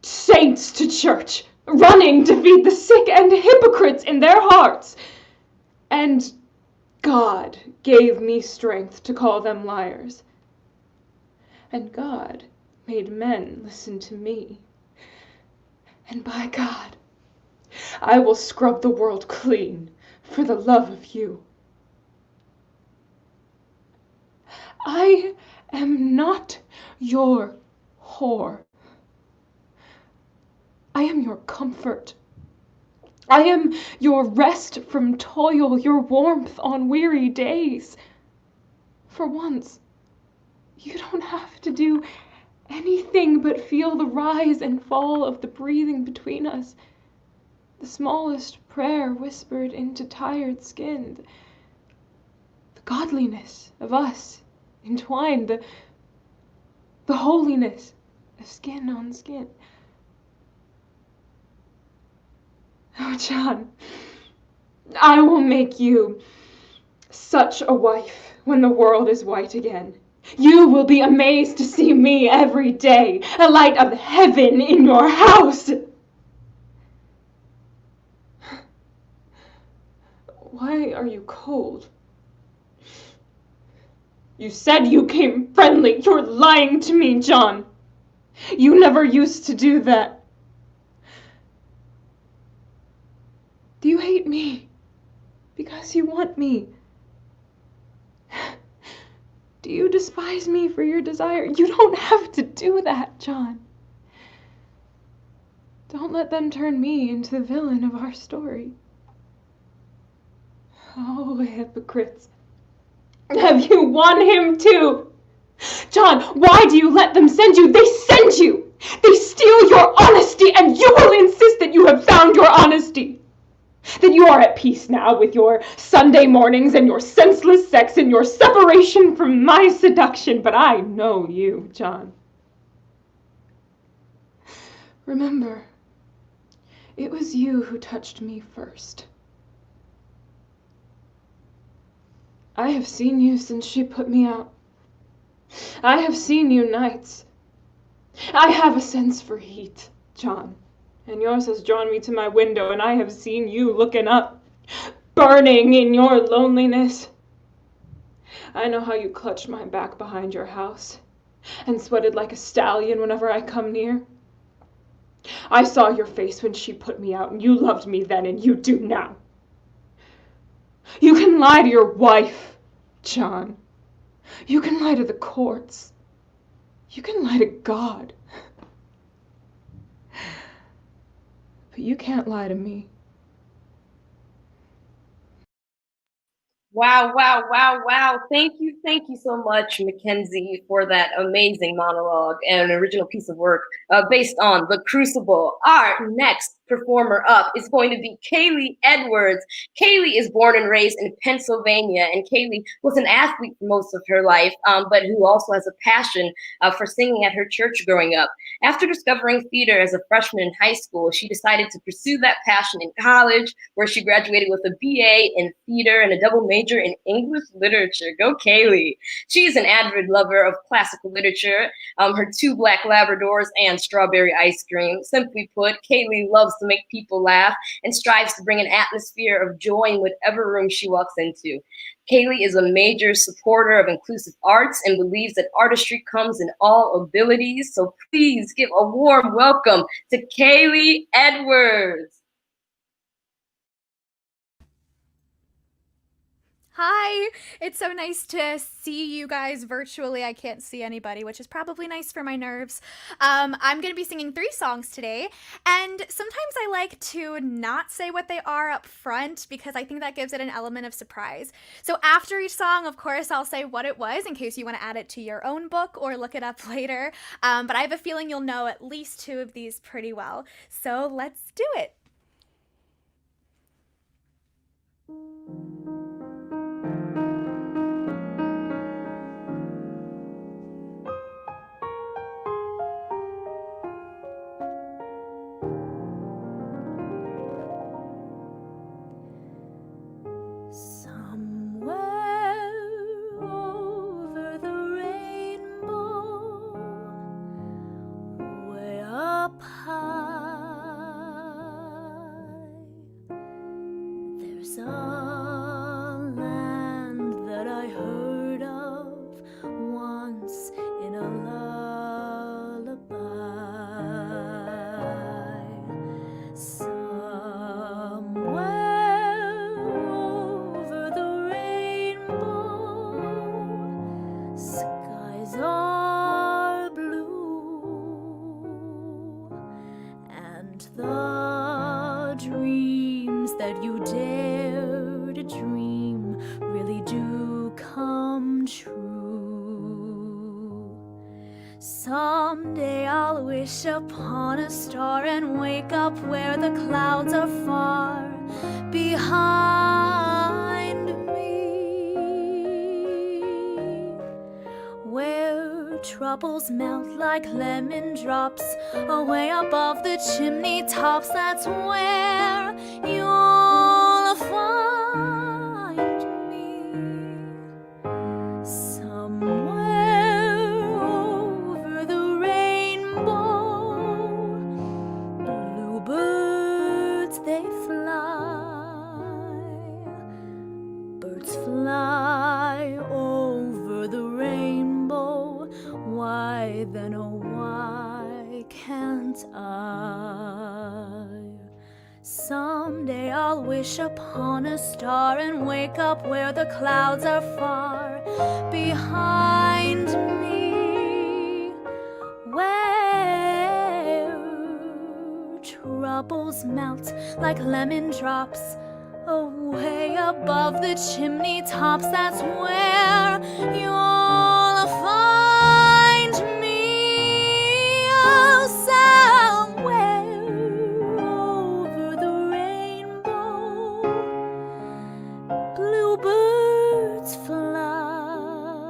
Speaker 7: saints to church, running to feed the sick and hypocrites in their hearts. And God gave me strength to call them liars. And God made men listen to me. And by God, I will scrub the world clean for the love of you. I am not your whore. I am your comfort. I am your rest from toil, your warmth on weary days. For once, you don't have to do anything but feel the rise and fall of the breathing between us. The smallest prayer whispered into tired skin. The godliness of us entwined. The holiness of skin on skin. Oh, John, I will make you such a wife when the world is white again. You will be amazed to see me every day, a light of heaven in your house. Why are you cold? You said you came friendly. You're lying to me, John. You never used to do that. Do you hate me because you want me? Do you despise me for your desire? You don't have to do that, John. Don't let them turn me into the villain of our story. Oh, hypocrites. Have you won him too? John, why do you let them send you? They send you! They steal your honesty, and you will insist that you have found your honesty. That you are at peace now with your Sunday mornings and your senseless sex and your separation from my seduction. But I know you, John. Remember, it was you who touched me first. I have seen you since she put me out. I have seen you nights. I have a sense for heat, John. And yours has drawn me to my window, and I have seen you looking up, burning in your loneliness. I know how you clutched my back behind your house, and sweated like a stallion whenever I come near. I saw your face when she put me out, and you loved me then, and you do now. You can lie to your wife, John. You can lie to the courts. You can lie to God. But you can't lie to me.
Speaker 3: Wow, wow, wow, wow. Thank you so much, Mackenzie, for that amazing monologue and an original piece of work based on The Crucible. Our next performer up is going to be Kailey Edwards. Kailey is born and raised in Pennsylvania, and Kailey was an athlete for most of her life, but who also has a passion for singing at her church growing up. After discovering theater as a freshman in high school, she decided to pursue that passion in college, where she graduated with a BA in theater and a double major in English literature. Go Kailey! She's an avid lover of classical literature, her 2 black Labradors, and strawberry ice cream. Simply put, Kailey loves to make people laugh and strives to bring an atmosphere of joy in whatever room she walks into. Kailey is a major supporter of inclusive arts and believes that artistry comes in all abilities. So please give a warm welcome to Kailey Edwards.
Speaker 8: Hi, it's so nice to see you guys virtually. I can't see anybody, which is probably nice for my nerves. I'm going to be singing 3 songs today, and sometimes I like to not say what they are up front because I think that gives it an element of surprise. So after each song, of course, I'll say what it was in case you want to add it to your own book or look it up later, but I have a feeling you'll know at least 2 of these pretty well. So let's do it. Someday I'll wish upon a star and wake up where the clouds are far behind me, where troubles melt like lemon drops away above the chimney tops. That's where you'll find me, somewhere over the rainbow. Bluebirds, they fly, birds fly over the rainbow. Why then, oh why can't I? Someday I'll wish upon a star and wake up where the clouds are far behind me, where troubles melt like lemon drops away above the chimney tops. That's where you'll find me, oh, somewhere over the rainbow. Bluebirds fly,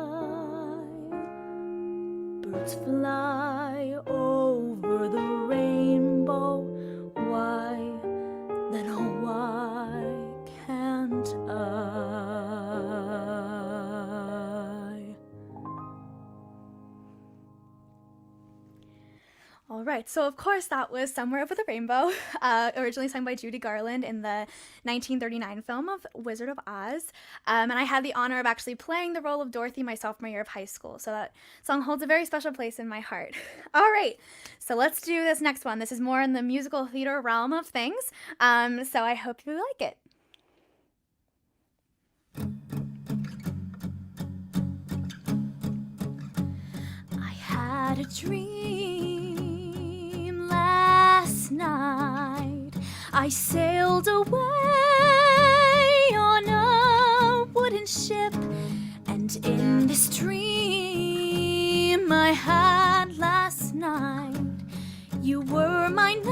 Speaker 8: birds fly over the rainbow. Why then, oh why can't I? All right, so of course that was Somewhere Over the Rainbow, originally sung by Judy Garland in the 1939 film of Wizard of Oz. And I had the honor of actually playing the role of Dorothy my sophomore year of high school, so that song holds a very special place in my heart. All right, so let's do this next one. This is more in the musical theater realm of things, so I hope you like it. I had a dream last night. I sailed away on a wooden ship, and in this dream I had last night, you were my knight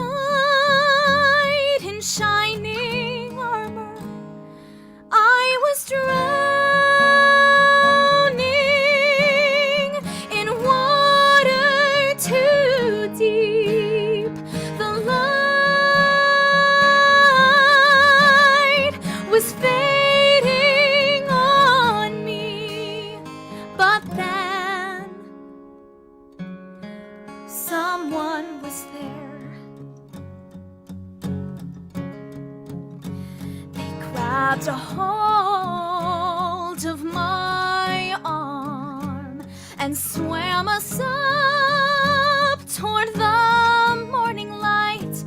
Speaker 8: grabbed a hold of my arm and swam us up toward the morning light.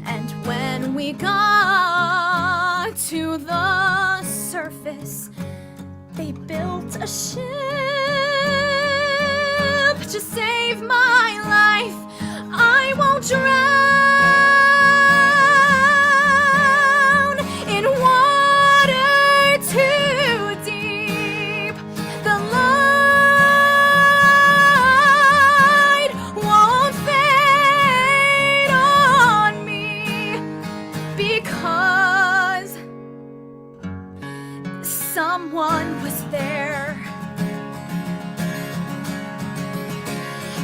Speaker 8: And when we got to the surface, they built a ship to save my life. I won't drown in water too deep. The light won't fade on me because someone was there.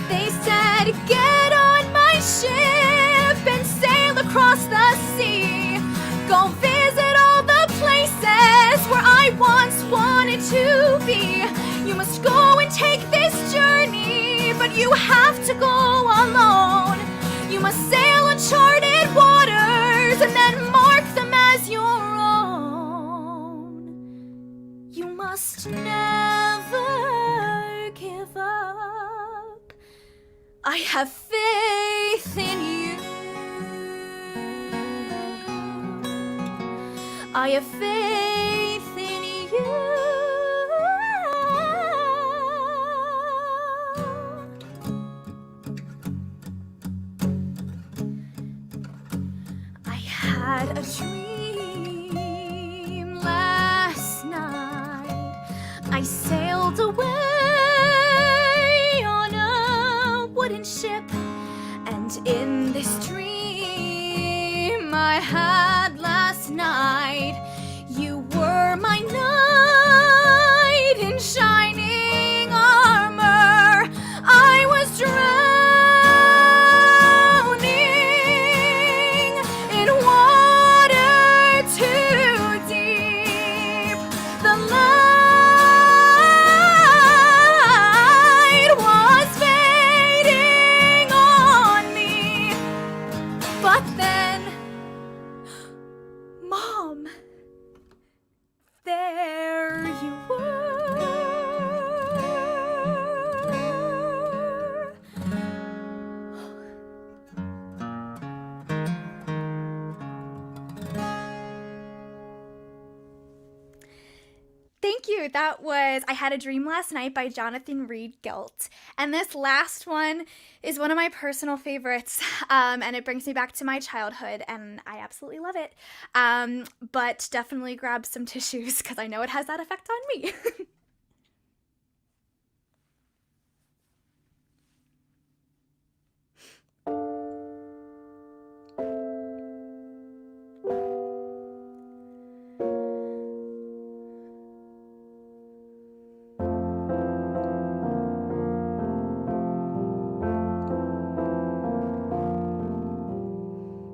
Speaker 8: They said, get on my ship and sail across the sea. Go visit all the places where I once wanted to be. You must go and take this journey, but you have to go alone. You must sail uncharted waters and then mark them as your own. You must never give up. I have faith in you. I have faith in you. I had a dream last night. I sailed away on a wooden ship, and in this dream I had last night, you were my knight in shining armor. I was drowning in water too deep. The light was fading on me. But then, Mom, there you were. Thank you. That was I Had a Dream Last Night by Jonathan Reed Gilt. And this last one is one of my personal favorites, and it brings me back to my childhood, and I absolutely love it. But definitely grab some tissues because I know it has that effect on me.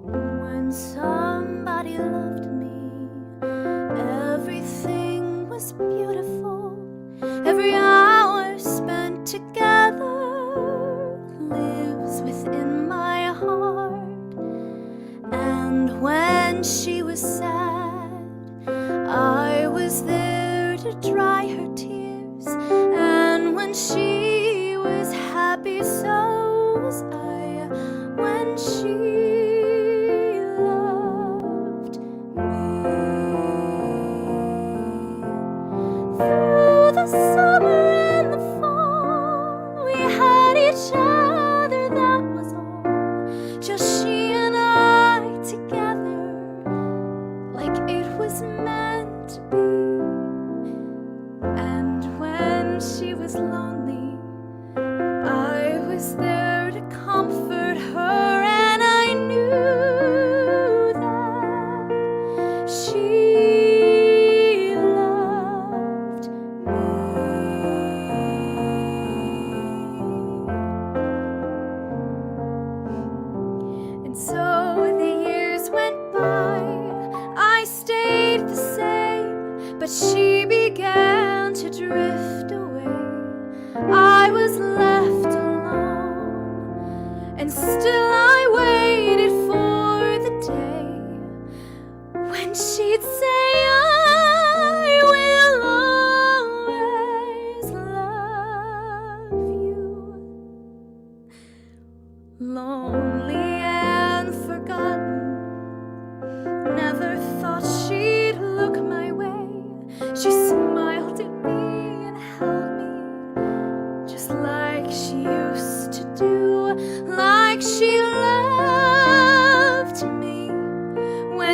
Speaker 8: When somebody loved me, everything was beautiful. Every hour spent together lives within my heart. And when she was sad, I was there to dry her tears. And when she was happy, so was I. When she loved me. Through the summer and the fall, we had each other, that was all. Just she and I together, like it was meant to be. And when she was lonely, I was there to comfort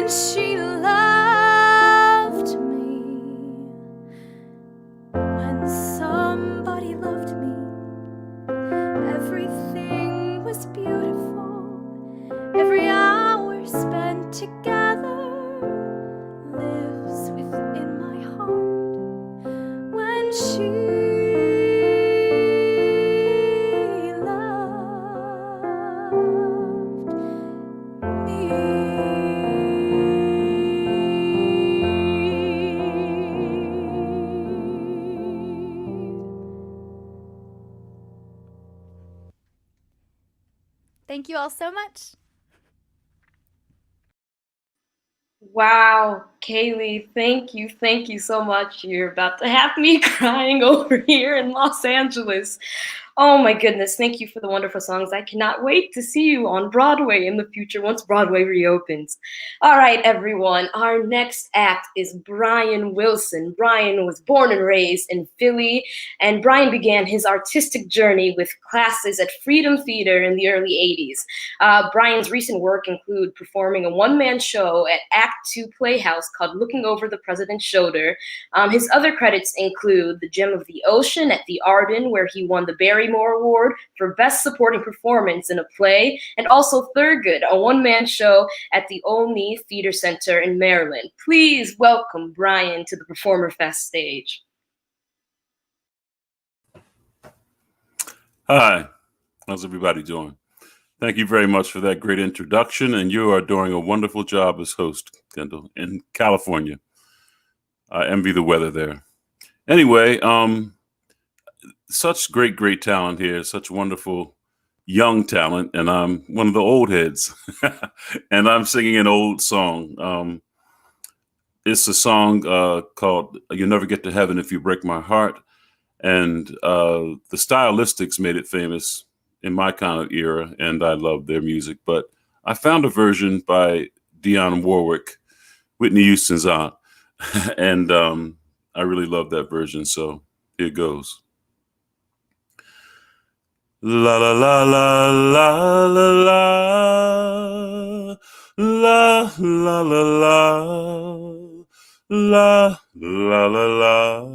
Speaker 8: she loved me, when somebody loved me, everything was beautiful. Every hour spent together lives within my heart. When she loved me. Thank you all so much.
Speaker 3: Wow, Kailey, thank you so much. You're about to have me crying over here in Los Angeles. Oh my goodness, thank you for the wonderful songs. I cannot wait to see you on Broadway in the future once Broadway reopens. All right, everyone, our next act is Brian Wilson. Brian was born and raised in Philly, and Brian began his artistic journey with classes at Freedom Theater in the early 80s. Brian's recent work include performing a one-man show at Act 2 Playhouse called Looking Over the President's Shoulder. His other credits include The Gem of the Ocean at the Arden, where he won the Barrymore Award for Best Supporting Performance in a Play, and also Thurgood, a one-man show at the Olney Theater Center in Maryland. Please welcome Brian to the PerformerFest stage.
Speaker 9: Hi, how's everybody doing? Thank you very much for that great introduction, and you are doing a wonderful job as host, Kendall, in California. I envy the weather there. Anyway, such great talent here, such wonderful young talent, and I'm one of the old heads, and I'm singing an old song. It's a song called You'll Never Get to Heaven If You Break My Heart, and the Stylistics made it famous in my kind of era, and I love their music, but I found a version by Dionne Warwick, Whitney Houston's aunt, and I really love that version, so here goes. La la la la la la la la la la la la la.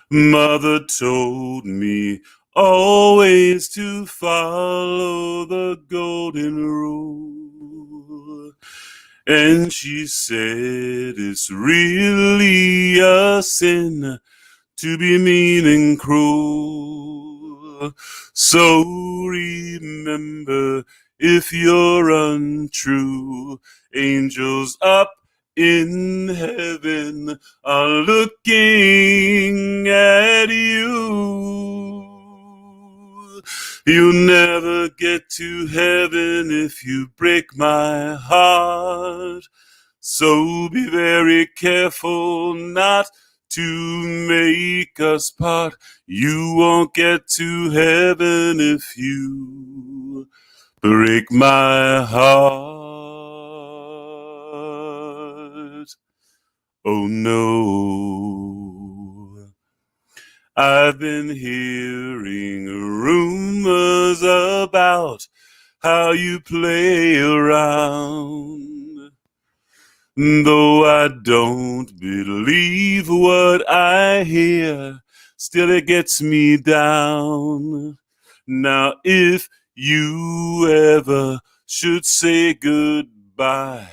Speaker 9: Mother told me always to follow the golden rule, and she said it's really a sin to be mean and cruel. So remember, if you're untrue, angels up in heaven are looking at you. You'll never get to heaven if you break my heart. So be very careful not to make us part. You won't get to heaven if you break my heart. Oh no, I've been hearing rumors about how you play around. Though I don't believe what I hear, still it gets me down. Now if you ever should say goodbye,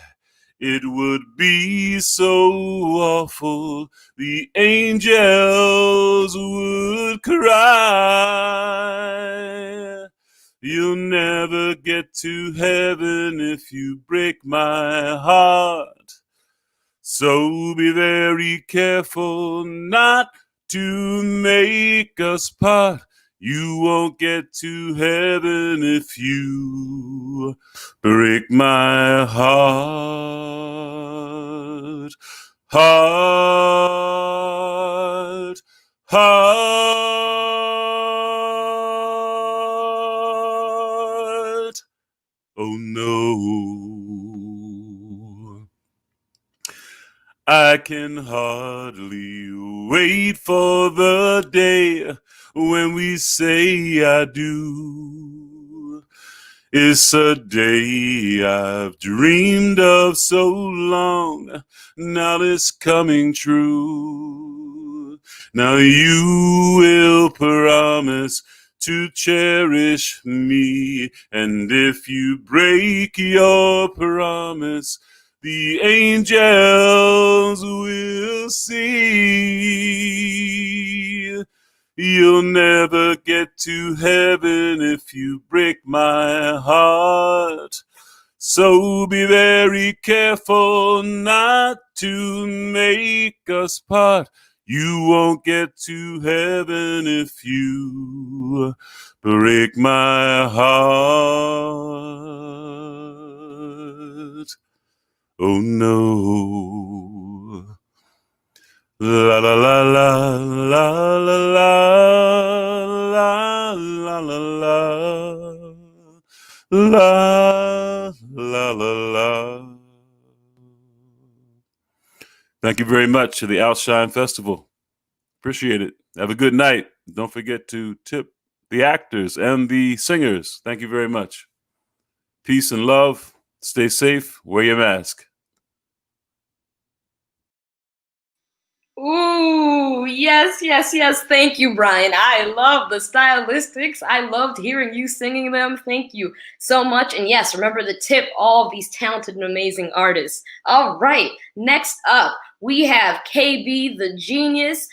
Speaker 9: it would be so awful, the angels would cry. You'll never get to heaven if you break my heart. So be very careful not to make us part. You won't get to heaven if you break my heart. Heart, heart. Oh no. I can hardly wait for the day when we say I do. It's a day I've dreamed of so long. Now it's coming true. Now you will promise to cherish me. And if you break your promise, the angels will see. You'll never get to heaven if you break my heart. So be very careful not to make us part. You won't get to heaven if you break my heart. Oh no. La la la la la la la la la la la la. Thank you very much to the Outshine Festival. Appreciate it. Have a good night. Don't forget to tip the actors and the singers. Thank you very much. Peace and love. Stay safe. Wear your mask.
Speaker 3: Ooh, yes, yes, yes. Thank you, Brian. I love the stylistics. I loved hearing you singing them. Thank you so much. And yes, remember to tip all of these talented and amazing artists. All right, next up, we have KB the Genius.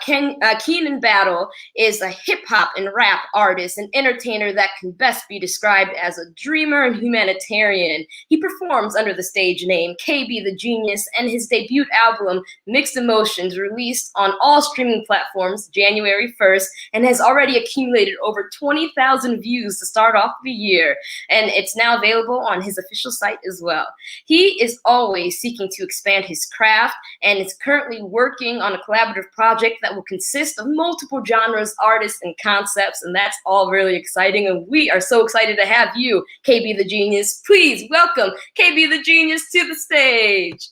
Speaker 3: Keenan Battle is a hip-hop and rap artist and entertainer that can best be described as a dreamer and humanitarian. He performs under the stage name KB the Genius, and his debut album, Mixed Emotions, released on all streaming platforms January 1st and has already accumulated over 20,000 views to start off the year, and it's now available on his official site as well. He is always seeking to expand his craft and is currently working on a collaborative project that will consist of multiple genres, artists, and concepts, and that's all really exciting, and we are so excited to have you, KB the Genius. Please welcome KB the Genius to the stage.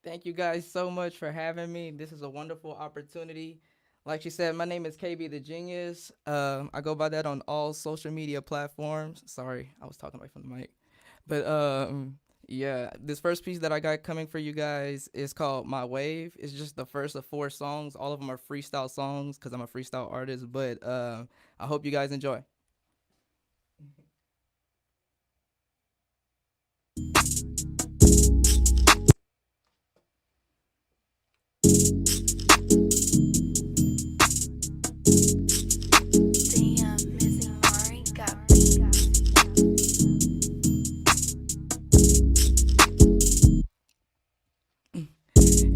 Speaker 10: Thank you guys so much for having me. This is a wonderful opportunity. Like she said, my name is KB the Genius. I go by that on all social media platforms. Sorry, I was talking away from the mic. But yeah, this first piece that I got coming for you guys is called My Wave. It's just the first of 4 songs. All of them are freestyle songs because I'm a freestyle artist. But I hope you guys enjoy.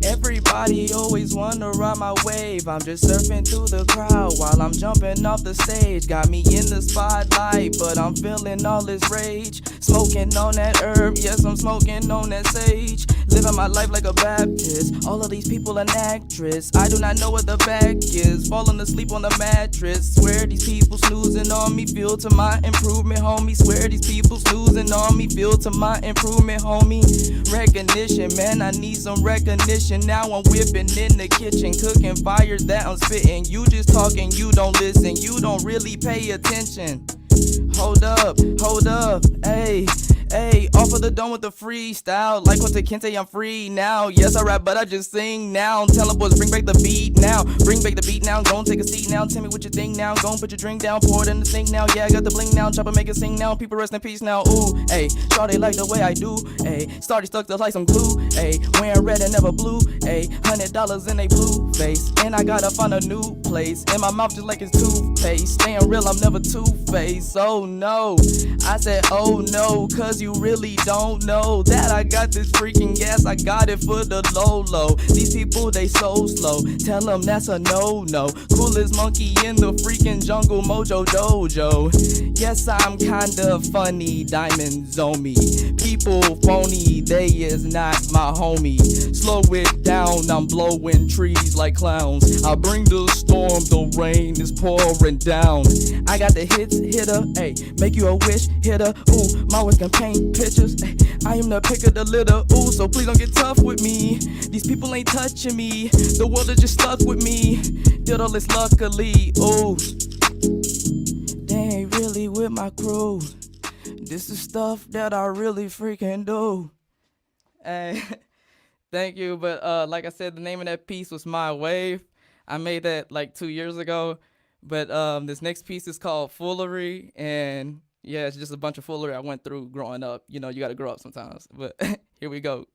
Speaker 10: Everybody always wanna ride my wave. I'm just surfing through the crowd while I'm jumping off the stage. Got me in the spotlight, but I'm feeling all this rage. Smoking on that herb, yes, I'm smoking on that sage. Living my life like a Baptist. All of these people an actress. I do not know what the back is. Falling asleep on the mattress. Swear these people snoozing on me. Feel to my improvement, homie. Swear these people snoozing on me. Feel to my improvement, homie. Recognition, man, I need some recognition. Now I'm whipping in the kitchen, cooking fires that I'm spitting. You just talking, you don't listen. You don't really pay attention. Hold up, ayy. Hey, off of the dome with the freestyle. Like what Kente, I'm free now. Yes, I rap, but I just sing now. Tell them boys, bring back the beat now. Bring back the beat now. Go and take a seat now. Tell me what you think now. Go and put your drink down. Pour it in the sink now. Yeah, I got the bling now. Chopper, make it sing now. People rest in peace now. Ooh, hey, sure they like the way I do. Hey, started stuck to like some glue. Hey, wearing red and never blue. Hey, $100 in a blue face. And I gotta find a new place. In my mouth just like it's toothpaste. Staying real, I'm never two-faced. Oh no, I said oh no, cause you really don't know that I got this freaking gas. I got it for the low. These people, they so slow. Tell them that's a no-no. Coolest monkey in the freaking jungle, Mojo Dojo. Yes, I'm kinda funny, diamonds on me. People phony, they is not my homie. Slow it down, I'm blowing trees like clowns. I bring the storm, the rain is pouring down. I got the hits, hitter, ayy, make you a wish hitter. Ooh, my words can paint pictures. Ayy, I am the pick of the litter. Ooh, so please don't get tough with me. These people ain't touching me. The world is just stuck with me. Did all this luckily. Ooh. with my crew. This is stuff that I really freaking do. Hey, thank you. But like I said, the name of that piece was My Wave. I made that like 2 years ago. But this next piece is called Foolery. And yeah, it's just a bunch of foolery I went through growing up. You know, you got to grow up sometimes. But here we go.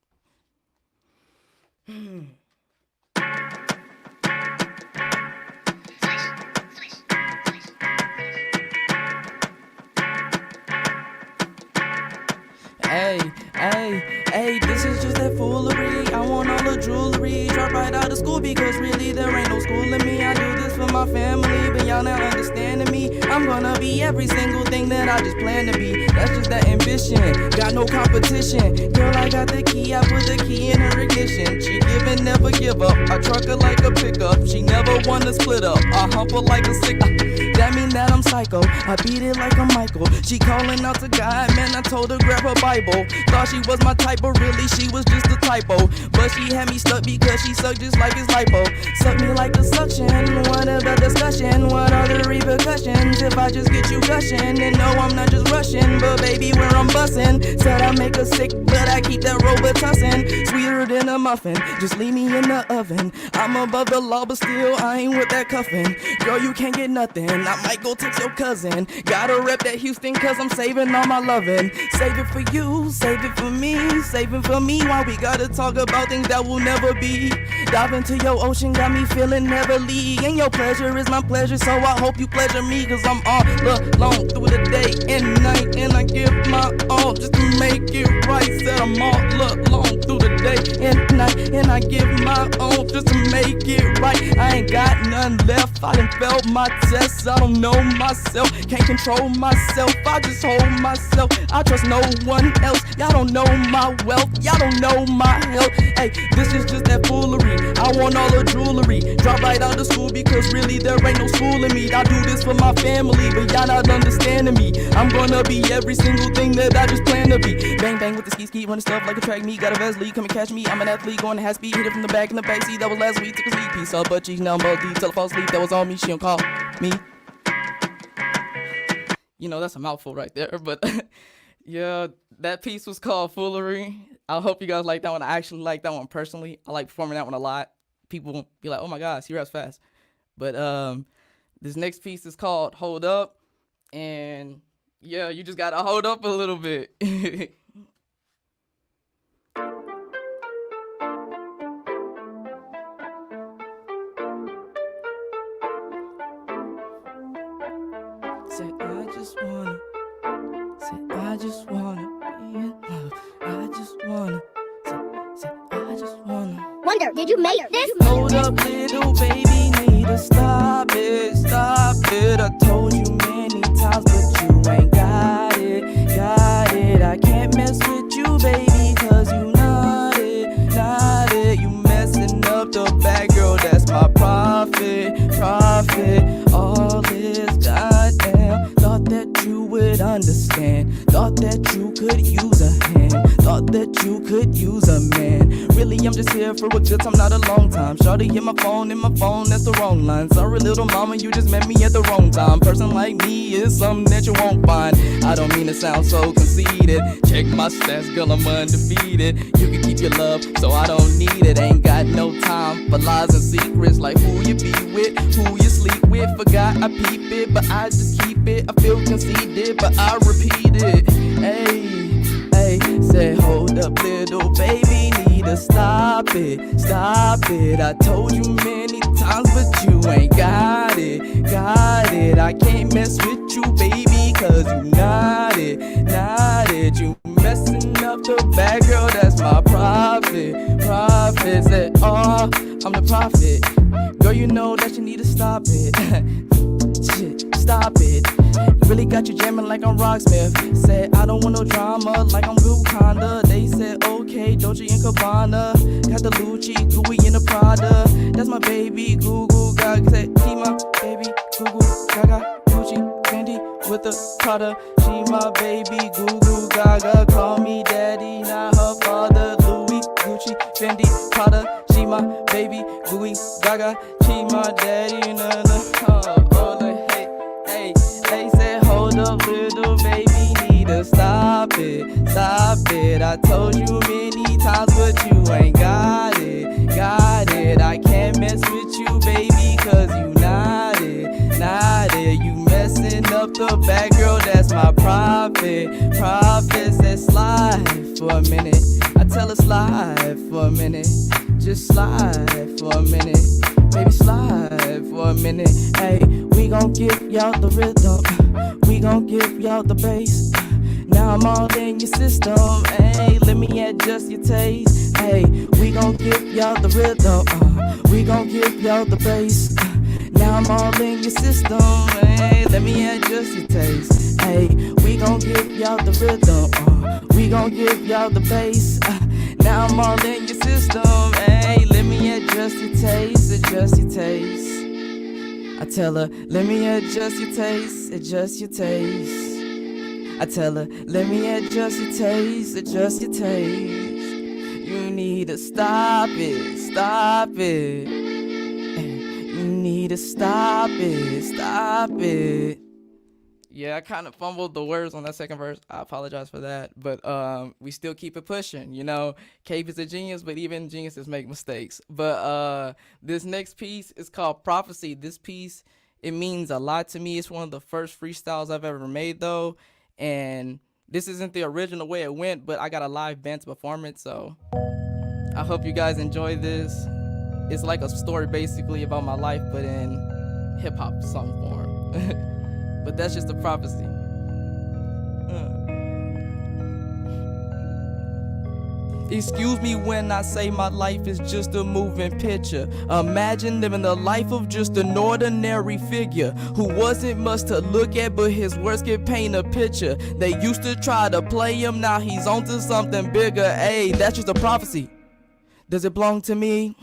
Speaker 10: Hey, this is just that foolery. I want all the jewelry. Drop right out of school because really there ain't no school in me. I do this for my family, but y'all not understanding me. I'm gonna be every single thing that I just plan to be. That's just that ambition, got no competition. Girl, I got the key, I put the key in her ignition. She give and never give up, I truck her like a pickup. She never wanna split up, I hump her like a sick. That mean that I'm psycho, I beat it like a Michael. She calling out to God, man, I told her grab her Bible. Thought she was my type, but really she was just a typo. But she had me stuck because she sucked just like it's lipo. Suck me like the suction, what of the discussion? What are the repercussions if I just get you gushing? And no, I'm not just rushing, but baby, where I'm bussin'. Said I make her sick, but I keep that Robitussin. Sweeter than a muffin, just leave me in the oven. I'm above the law, but still I ain't with that cuffin'. Girl, you can't get nothing, I might go text your cousin. Gotta rep that Houston, cause I'm saving all my lovin'. Save it for you, save it for me, save it for me. Why we gotta talk about things that will never be? Dive into your ocean, got me feeling heavily. And your pleasure is my pleasure, so I hope you pleasure me. Cause I'm all alone through the day and night, and I give my all just to make it right. Said I'm all alone through the day and night, and I give my all just to make it right. I ain't got none left, I done felt my tests. I don't know myself, can't control myself, I just hold myself. I trust no one else, y'all don't know my wealth, y'all don't know my health. Hey, this is just that foolery, I want all the jewelry. Drop right out of school because really there ain't no school in me. I do this for my family, but y'all not understanding me. I'm gonna be every single thing that I just plan to be. Bang bang with the ski running stuff like a track meet. Got a Vesli, come and catch me, I'm an athlete going to half speed. Hit it from the back in the backseat, that was last week. Took a sneak piece up, but she's now multi. Tell her fall asleep, that was on me, she don't call me. You know, that's a mouthful right there, but yeah, that piece was called Foolery. I hope you guys like that one. I actually like that one personally. I like performing that one a lot. People be like, oh my gosh, he raps fast. But this next piece is called Hold Up. And yeah, you just gotta hold up a little bit. I just wanna be in love. I just wanna.
Speaker 11: Wonder, did you make this?
Speaker 10: Hold up, little baby, need to stop it, stop it. I told you many times, but you ain't got it. I can't mess with you, baby, cause you not it. You messing up the back, girl, that's my profit. All this goddamn, thought that you would understand. Thought that you could use a hand. Thought that you could use a man. Really, I'm just here for a good time, not a long time. Shawty hit my phone, that's the wrong line. Sorry, little mama, you just met me at the wrong time. Person like me is something that you won't find. I don't mean to sound so conceited. Check my stats, girl, I'm undefeated. You can keep your love, so I don't need it. Ain't got no time for lies and secrets, like who you be with, who you sleep with. Forgot I peep it, but I just keep it. I feel conceited, but I repeat it. Hey, say hold up, little baby, need to stop it. I told you many times, but you ain't got it. I can't mess with you, baby, cause you not it. You messing up the bad girl, that's my profit. Say, oh, I'm the prophet. Girl, you know that you need to stop it. Shit, stop it. Really got you jamming like I'm Rocksmith. Said I don't want no drama like I'm Wakanda. They said okay, Dolce and Gabbana. Got the Lucci, Gooey in the Prada. That's my baby, Goo Goo Gaga. Said she my baby, Goo Goo Gaga. Gucci, Fendi with the Prada. She my baby, Goo Goo Gaga. Call me daddy, not her father. Louis, Gucci, Fendi, Prada. She my baby, Gooey Gaga. She my daddy, nah. They said hold up, yourself, little baby, need to stop it, stop it. I told you many times, but you ain't got it, got it. I can't mess with you, baby, cause you not it, not it. You messing up the back, girl, that's my profit. Profit says slide for a minute. I tell her slide for a minute. Just slide for a minute. Baby, slide for a minute. Hey, we gon' give y'all the rhythm. We gon' give y'all the bass. Now I'm all in your system. Hey, let me adjust your taste. Hey, we gon' give y'all the rhythm. We gon' give y'all the bass. Now I'm all in your system. Hey, let me adjust your taste. Hey, we gon' give y'all the rhythm. We gon' give y'all the bass. Now I'm all in your system. Hey, let me adjust your taste. Adjust your taste. I tell her, let me adjust your taste. Adjust your taste. I tell her, let me adjust your taste. Adjust your taste. You need to stop it. Stop it. You need to stop it. Stop it. Yeah, I kind of fumbled the words on that second verse. I apologize for that. But we still keep it pushing. You know, Cave is a genius, but even geniuses make mistakes. But this next piece is called Prophecy. This piece, it means a lot to me. It's one of the first freestyles I've ever made, though. And this isn't the original way it went, but I got a live band to perform it. So I hope you guys enjoy this. It's like a story basically about my life, but in hip-hop song form. But that's just a prophecy. Excuse me when I say my life is just a moving picture. Imagine living the life of just an ordinary figure who wasn't much to look at, but his words could paint a picture. They used to try to play him, now he's on to something bigger. Hey, that's just a prophecy. Does it belong to me?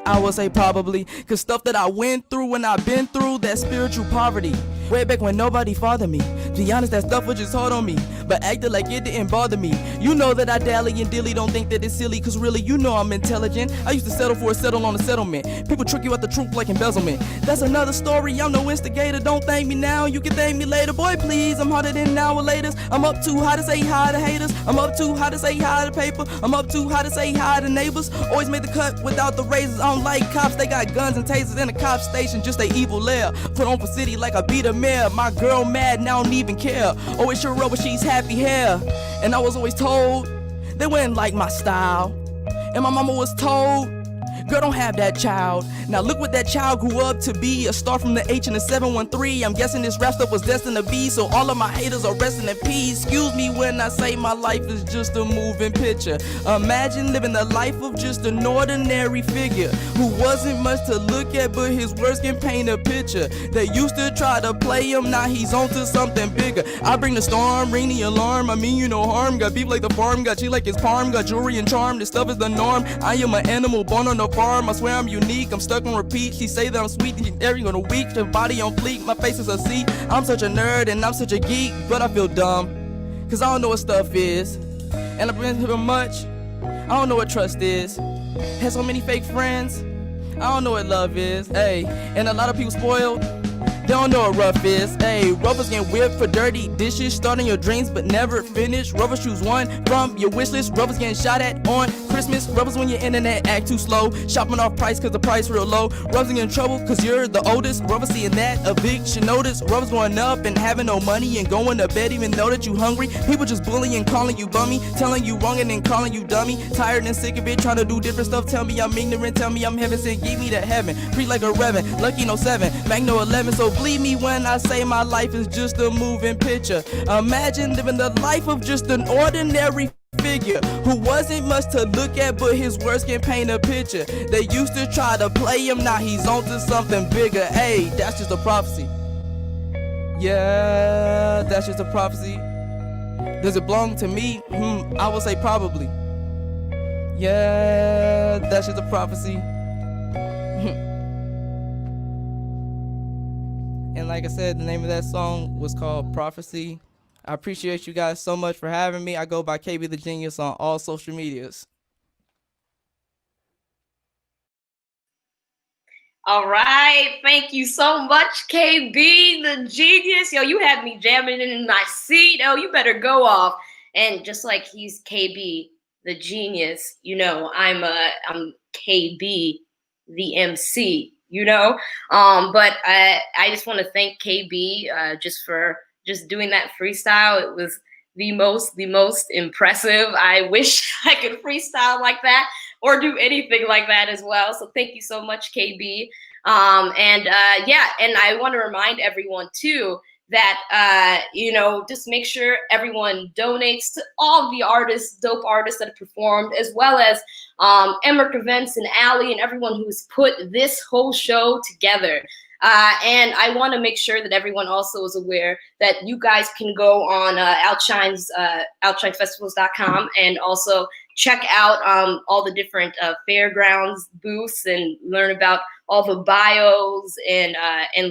Speaker 10: I would say probably. Cause stuff that I went through and I've been through, that spiritual poverty. Way back when nobody fathered me. To be honest, that stuff was just hard on me. But acted like it didn't bother me. You know that I dally and dilly, don't think that it's silly. Cause really, you know I'm intelligent. I used to settle for a settle on a settlement. People trick you out the truth like embezzlement. That's another story, I'm no instigator. Don't thank me now, you can thank me later. Boy, please, I'm harder than now laters. I'm up too high to say hi to haters. I'm up too high to say hi to paper. I'm up too high to say hi to neighbors. Always made the cut without the razors. I don't like cops, they got guns and tasers in the cop station, just they evil lair. Put on for city like I beat a mayor. My girl mad, now I don't even care. Always sure up when she's happy hair. And I was always told they wouldn't like my style. And my mama was told, girl, don't have that child. Now look what that child grew up to be. A star from the H and the 713. I'm guessing this rap stuff was destined to be. So all of my haters are resting in peace. Excuse me when I say my life is just a moving picture. Imagine living the life of just an ordinary figure who wasn't much to look at, but his words can paint a picture. They used to try to play him, now he's on to something bigger. I bring the storm, ring the alarm. I mean you no harm. Got beef like the farm, got cheat like his palm. Got jewelry and charm, this stuff is the norm. I am an animal born on the farm. I swear I'm unique, I'm stuck on repeat. She say that I'm sweet, and every on a week. Her body on fleek, my face is a seat. I'm such a nerd and I'm such a geek, but I feel dumb, cause I don't know what stuff is. And I've been through much, I don't know what trust is. Had so many fake friends, I don't know what love is. Hey, and a lot of people spoiled, they don't know what rough is. Hey, rubbers getting whipped for dirty dishes, starting your dreams but never finish. Rubber choose one from your wish list. Rubbers getting shot at on Christmas. Rubbers when your internet act too slow. Shopping off price cause the price real low. Rubbers getting in trouble cause you're the oldest. Rubbers seeing that eviction notice. Rubbers going up and having no money and going to bed even though that you hungry. People just bullying, calling you bummy, telling you wrong and then calling you dummy. Tired and sick of it, trying to do different stuff. Tell me I'm ignorant, tell me I'm heaven sent, give me to heaven. Preach like a reverend, lucky no 7, Magno 11. So believe me when I say my life is just a moving picture. Imagine living the life of just an ordinary figure who wasn't much to look at, but his words can paint a picture. They used to try to play him, now he's on to something bigger. Hey, that's just a prophecy. Yeah, that's just a prophecy. Does it belong to me? I would say probably. Yeah, that's just a prophecy. And like I said, the name of that song was called Prophecy. I appreciate you guys so much for having me. I go by KB the Genius on all social medias.
Speaker 3: All right. Thank you so much, KB, the genius. Yo, you had me jamming in my seat. Oh, you better go off. And just like he's KB, the genius, I'm KB, the MC, But I just want to thank KB just for just doing that freestyle. It was the most impressive. I wish I could freestyle like that or do anything like that as well. So thank you so much, KB. And I want to remind everyone too that just make sure everyone donates to all the dope artists that have performed, as well as Emmerich Events and Allie and everyone who's put this whole show together. And I want to make sure that everyone also is aware that you guys can go on Outshine-Festivals.com and also check out all the different fairgrounds booths and learn about all the bios and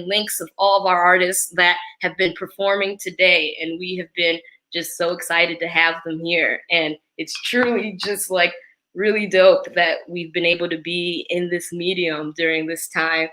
Speaker 3: links of all of our artists that have been performing today. And we have been just so excited to have them here. And it's truly just like really dope that we've been able to be in this medium during this time.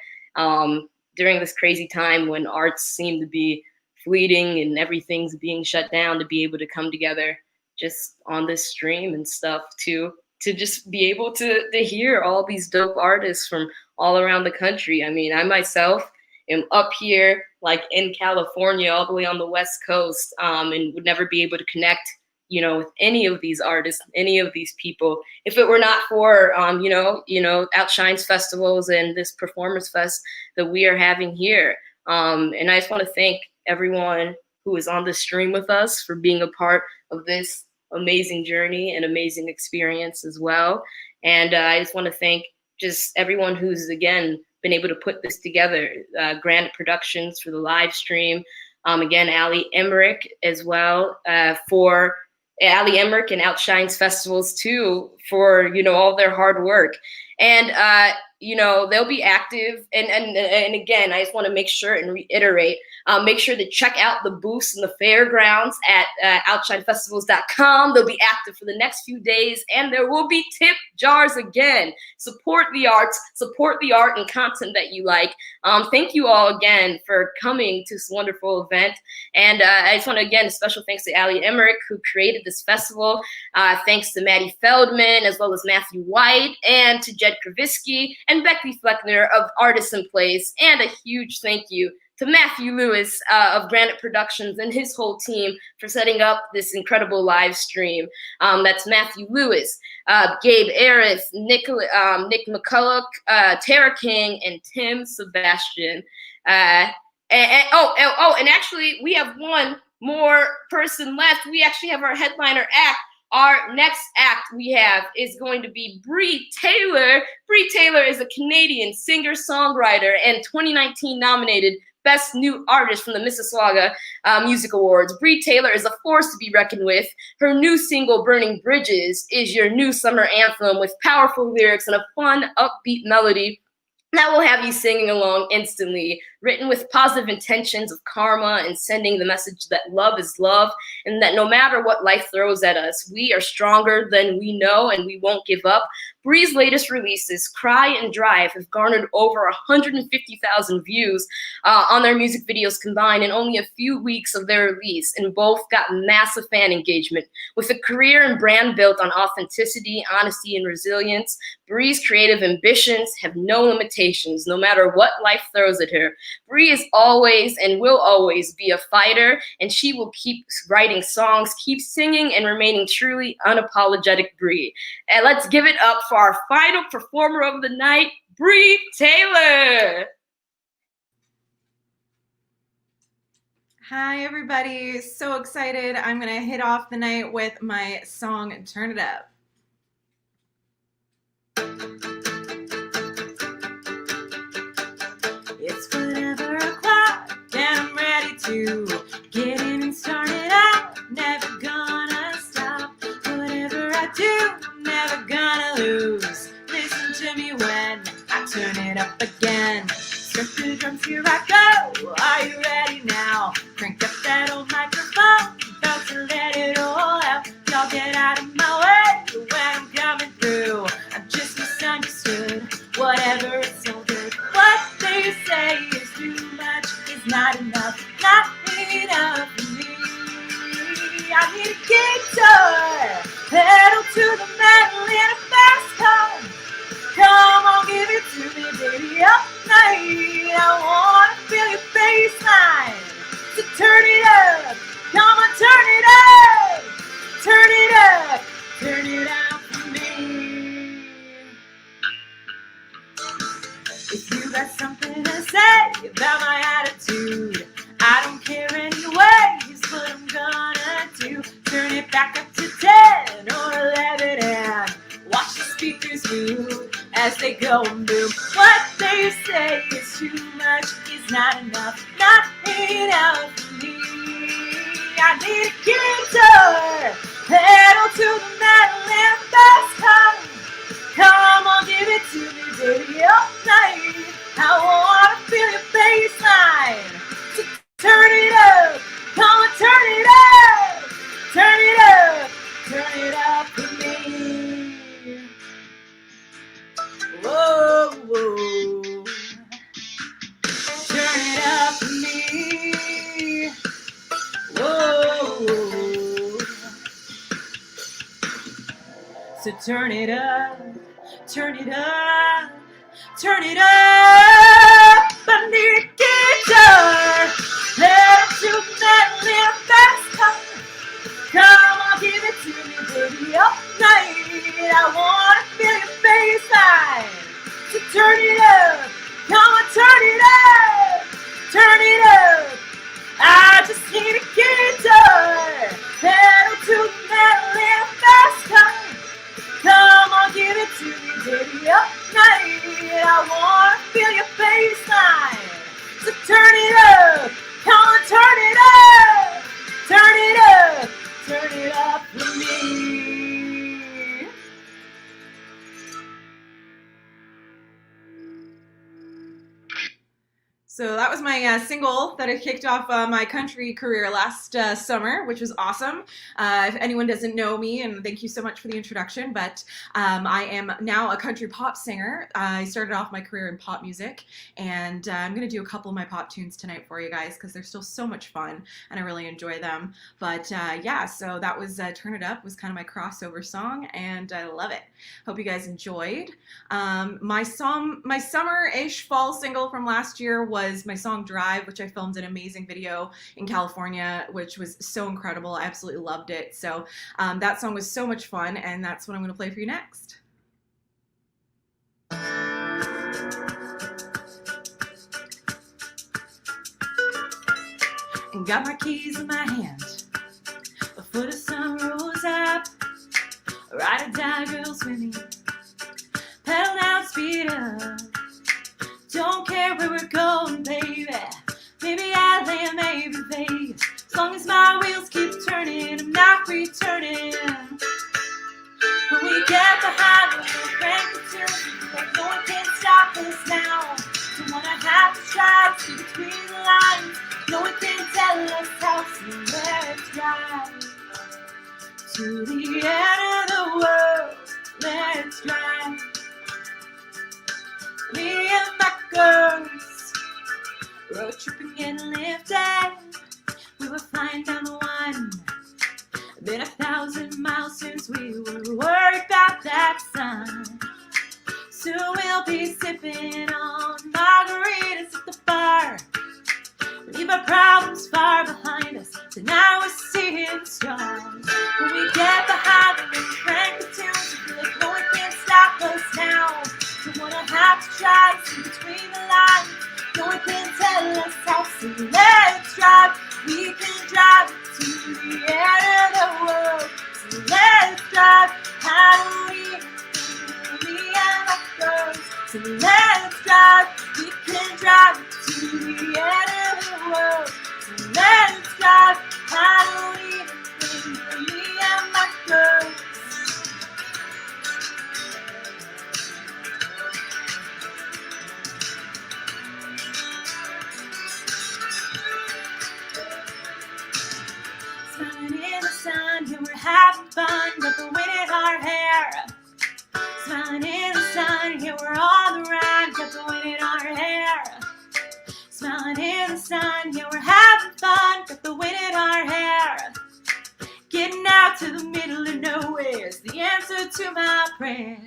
Speaker 3: During this crazy time when arts seem to be fleeting and everything's being shut down, to be able to come together just on this stream and stuff to just be able to hear all these dope artists from all around the country. I mean, I myself am up here like in California, all the way on the West Coast, and would never be able to connect with any of these artists, any of these people, if it were not for, Outshine's festivals and this Performers Fest that we are having here. And I just want to thank everyone who is on the stream with us for being a part of this amazing journey and amazing experience as well. And I just want to thank just everyone who's, again, been able to put this together. Granite Productions for the live stream. Again, Allie Emmerich as well for Allie Emmerich and Outshine's Festivals too for all their hard work. And they'll be active. And again, I just want to make sure and reiterate, make sure to check out the booths and the fairgrounds at Outshine-Festivals.com. They'll be active for the next few days, and there will be tip jars again. Support the arts, support the art and content that you like. Thank you all again for coming to this wonderful event. And I just want to, again, special thanks to Allie Emmerich, who created this festival. Thanks to Maddie Feldman, as well as Matthew White, and to Jed Kravisky and Becky Fleckner of Artists in Place. And a huge thank you to Matthew Lewis of Granite Productions and his whole team for setting up this incredible live stream. That's Matthew Lewis, Gabe Aris, Nick McCulloch, Tara King, and Tim Sebastian. And actually, we have one more person left. We actually have our headliner act. Our next act we have is going to be Bree Taylor. Bree Taylor is a Canadian singer-songwriter and 2019 nominated Best New Artist from the Mississauga Music Awards. Bree Taylor is a force to be reckoned with. Her new single, Burning Bridges, is your new summer anthem with powerful lyrics and a fun, upbeat melody that will have you singing along instantly, written with positive intentions of karma and sending the message that love is love and that no matter what life throws at us, we are stronger than we know and we won't give up. Bree's latest releases, Cry and Drive, have garnered over 150,000 views on their music videos combined in only a few weeks of their release, and both got massive fan engagement. With a career and brand built on authenticity, honesty, and resilience, Bree's creative ambitions have no limitations, no matter what life throws at her. Bree is always and will always be a fighter, and she will keep writing songs, keep singing, and remaining truly unapologetic Bree. And let's give it up for our final performer of the night, Bree Taylor.
Speaker 11: Hi, everybody. So excited. I'm going to hit off the night with my song, Turn It Up. It's whatever o'clock, and I'm ready to get in and start it out. Never gonna stop. Whatever I do, never gonna lose. Listen to me when I turn it up again. Start the drums, here I go. Are you ready now? Crank up that old microphone, about to let it all out. Y'all get out of my way when I'm coming through. I'm just misunderstood. Whatever, it's all good. What to the metal in a fast car. Come on, give it to me, baby, all night. I wanna feel your baseline. So turn it up, come on, turn it up. Turn it up, turn it up for me. If you got something to say about my attitude, I don't care anyways, what I'm gonna do. Turn it back up to 10 or 11 and watch the speakers move as they go and boom. What they say is too much, is not enough, not enough for me. I need a guitar, pedal to the metal and fast car. Come on, give it to me, baby, all night. I wanna feel your baseline. So turn it up, come on, turn it up. Turn it up for me. Whoa, whoa. Turn it up for me. Whoa, whoa. So turn it up, turn it up, turn it up. I need a guitar, pedal to the metal in a fast car. Come on, give it to me, baby, all night. I wanna feel your baseline. So turn it up, come on, turn it up, turn it up. I just need a guitar, pedal to the metal in a fast car. Come on, give it to me, baby, all night. I wanna feel your baseline. So turn it up, come on, turn it up, turn it up. Turn it up for me. So that was my single that I kicked off my country career last summer, which was awesome. If anyone doesn't know me, and thank you so much for the introduction, but I am now a country pop singer. I started off my career in pop music, and I'm going to do a couple of my pop tunes tonight for you guys because they're still so much fun, and I really enjoy them. But yeah, so that was Turn It Up was kind of my crossover song, and I love it. Hope you guys enjoyed. My summer-ish fall single from last year was my song Drive, which I filmed an amazing video in California, which was so incredible. I absolutely loved it. So that song was so much fun, and that's what I'm going to play for you next. And got my keys in my hand, before the sun rose up, ride or die, girls with me, pedal down, speed up. Don't care where we're going, baby. Maybe LA, maybe Vegas. As long as my wheels keep turning, I'm not returning. When we get behind, we'll crank the tune, like no one can stop us now. Don't wanna have to try to see between the lines. No one can tell us how to let's drive to the end of the world. Let's drive. Me and my girls, road tripping and lifted. We were flying down the one. Been 1,000 miles since we were worried about that sun. Soon we'll be sipping on margaritas at the bar. Leave our problems far behind us. Tonight we're seeing the stars. When we get behind them and crank the tunes, we feel like no one can stop us now. Don't wanna have to try to see between the lines. No one can tell us how to let's drive. We can drive to the end of the world. So let's drive. How do we me and my girls? So let's drive. We can drive to the end of the world. So let's drive. How do we me and my girls? Smiling in the sun, yeah, we're having fun, got the wind in our hair. Smiling in the sun, yeah, we're on the run, got the wind in our hair. Smiling in the sun, yeah, we're having fun, got the wind in our hair. Getting out to the middle of nowhere, it's the the answer to my prayers.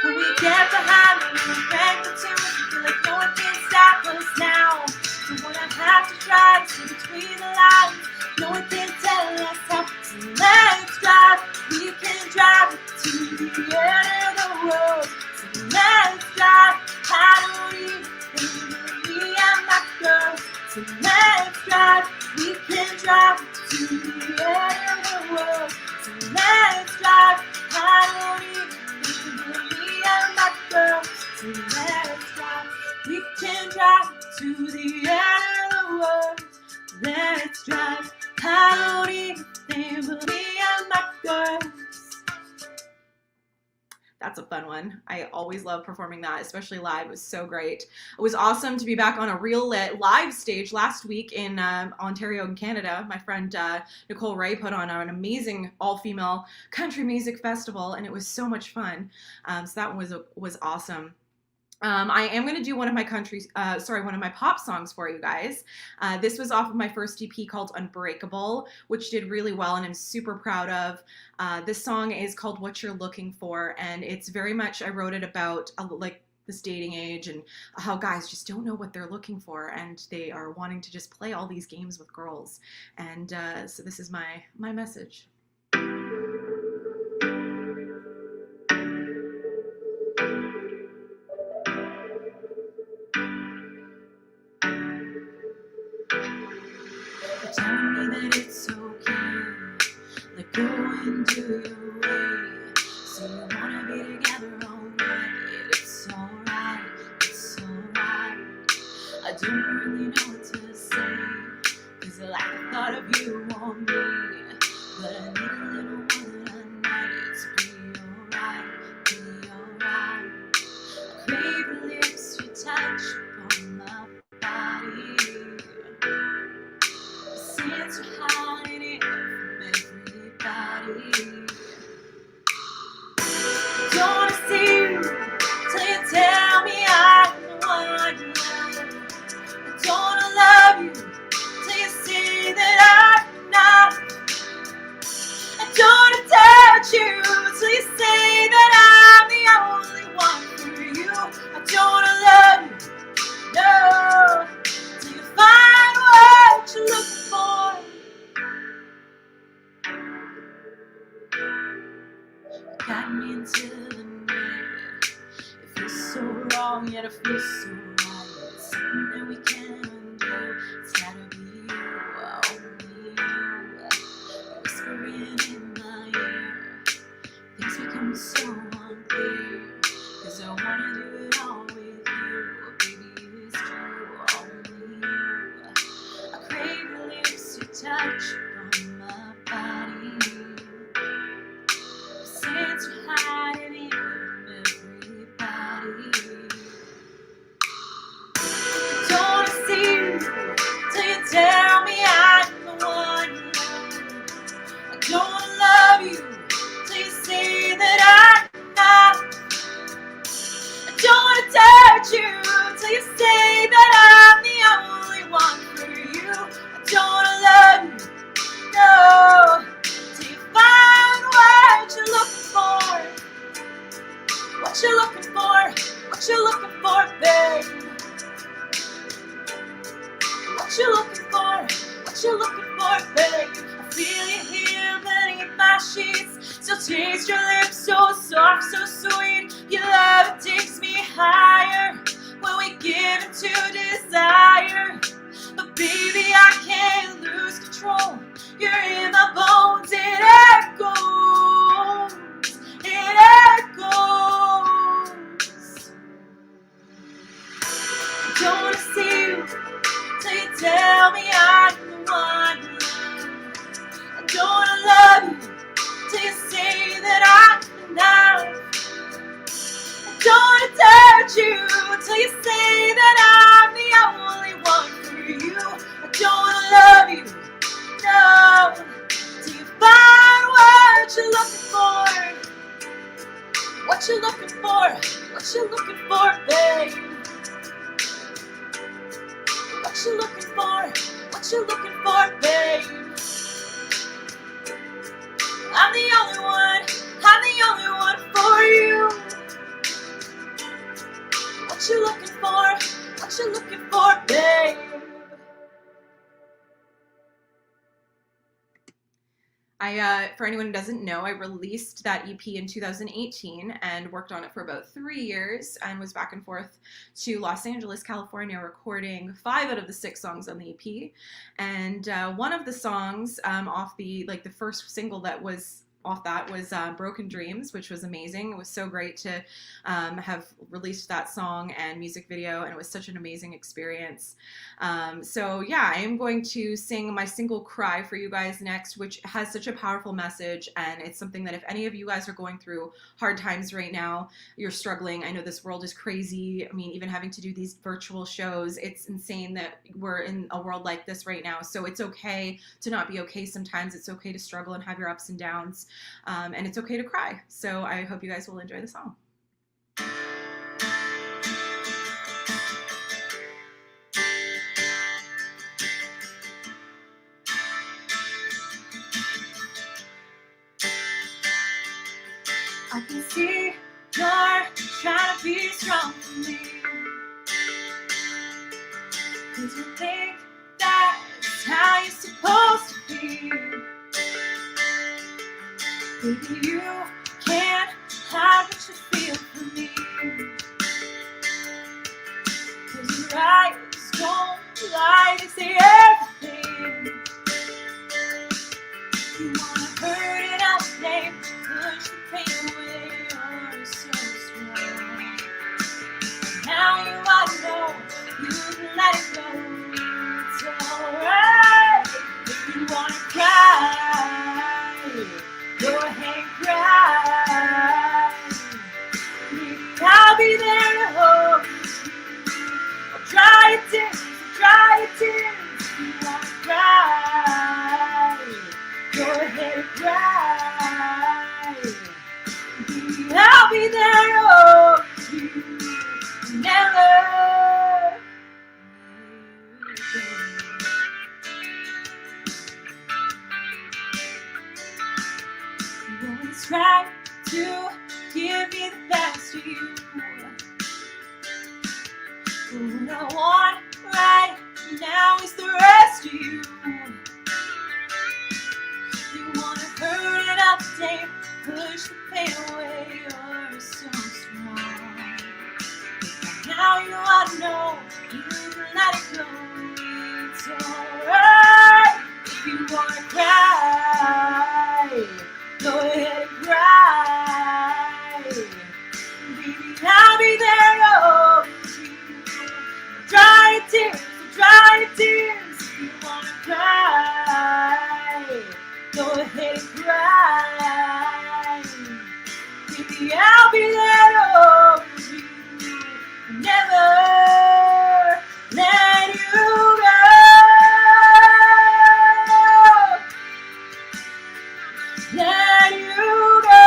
Speaker 11: When we get behind the wheel, crank the tunes, we feel like no one can stop us now. So what I have to try to see between the lines, no one can tell us how. So let's drive, we can drive it to the end of the world. So let's drive, I don't even think me and my girls. So let's drive, we can drive it to the end of the world. So let's drive, I don't even think me and my girls. So let's drive, we can drive it to the end of the world. Let's drive, I don't even think me and my girls. That's a fun one. I always love performing that, especially live. It was so great. It was awesome to be back on a real live stage last week in Ontario in Canada. My friend Nicole Ray put on an amazing all-female country music festival, and it was so much fun. So that one was awesome. I am going to do one of my one of my pop songs for you guys. This was off of my first EP called Unbreakable, which did really well and I'm super proud of. This song is called What You're Looking For, and it's very much, I wrote it about like this dating age and how guys just don't know what they're looking for and they are wanting to just play all these games with girls. And so this is my message. Telling me that it's okay, let go and do your way. So you wanna be together all night, it's alright, it's alright. I don't really know what to say, cause I like the thought of you on me. But I need a little more than a night to be alright, be alright. I crave your lips, your touch upon my body. Since you're hiding it from everybody, don't wanna see you till you tell me I'm the one you love. I don't wanna love you till you see that I'm not. I don't wanna touch you till you say that I'm the only one for you. I don't wanna love you, no, till you find what you're looking for. Got me into the night. It feels so wrong, yet it feels so right. It's something that we can't undo. It's gotta be you, only you. Whispering in my ear, things become so unclear. Cause I wanna do it all with you. Baby, it's true, only you. I crave your lips, your touch on my body. Since you're hiding it from everybody, I don't wanna see you till you tell me I'm the one you love. I don't wanna love you till you say that I'm not. I don't wanna touch you till you say that I'm the only one for you. I don't wanna love you, no, till you find what you're looking for. What you're looking for, what you're looking for, babe. What you're looking for, what you're looking for, babe. I feel you here beneath my sheets. Still taste your lips, so soft, so sweet. Your love, it takes me higher when we give into desire. But baby, I can't lose control. You're in my bones, it echoes, it echoes. I don't wanna see you till you tell me I'm the one you love. I don't wanna love you till you say that I'm enough. I don't wanna touch you till you say that I'm the only one for you. I don't wanna love you, no, till you find what you're looking for. What you're looking for, what you're looking for, babe. What you looking for, what you looking for, babe. I'm the only one
Speaker 12: For anyone who doesn't know, I released that EP in 2018 and worked on it for about 3 years and was back and forth to Los Angeles, California, recording 5 out of the 6 songs on the EP. And one of the songs off the first single that was off that was Broken Dreams, which was amazing. It was so great to have released that song and music video, and it was such an amazing experience. So yeah, I am going to sing my single Cry for you guys next, which has such a powerful message, and it's something that if any of you guys are going through hard times right now, you're struggling. I know this world is crazy. I mean, even having to do these virtual shows, it's insane that we're in a world like this right now. So it's okay to not be okay sometimes. It's okay to struggle and have your ups and downs. And it's okay to cry. So I hope you guys will enjoy the song.
Speaker 11: I can see you're trying to be strong for me, 'cause you think that's how you're supposed to be. Baby, you can't hide what you feel for me, 'cause your eyes don't lie, they say everything. You wanna hurt it out, babe, push the pain away, you're so strong. Now you ought to know, you can let it go, it's alright. If you wanna cry, go ahead and cry. Maybe I'll be there to hold you. I'll dry your tears, if you wanna cry. Go ahead and cry. Maybe I'll be there to hold you. Never. You always try to give me the best of you, but what I want right now is the rest of you. You wanna hurt it up, day, push the pain away, you're so strong. Now you ought to know, you can let it go, it's alright. If you wanna cry, go ahead and cry. Baby, I'll be there to hold you. Dry your tears, if you wanna cry. Go ahead and cry. Baby, I'll be there to hold you. Never let you go. Let you go.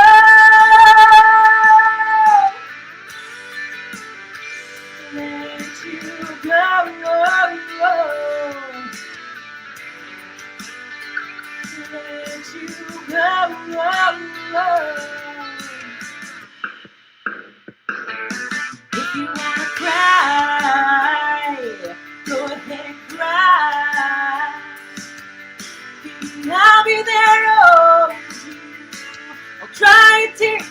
Speaker 11: Let you go. Let you go. If you wanna cry, go ahead and cry. Baby, I'll be there to hold you. I'll dry your tears,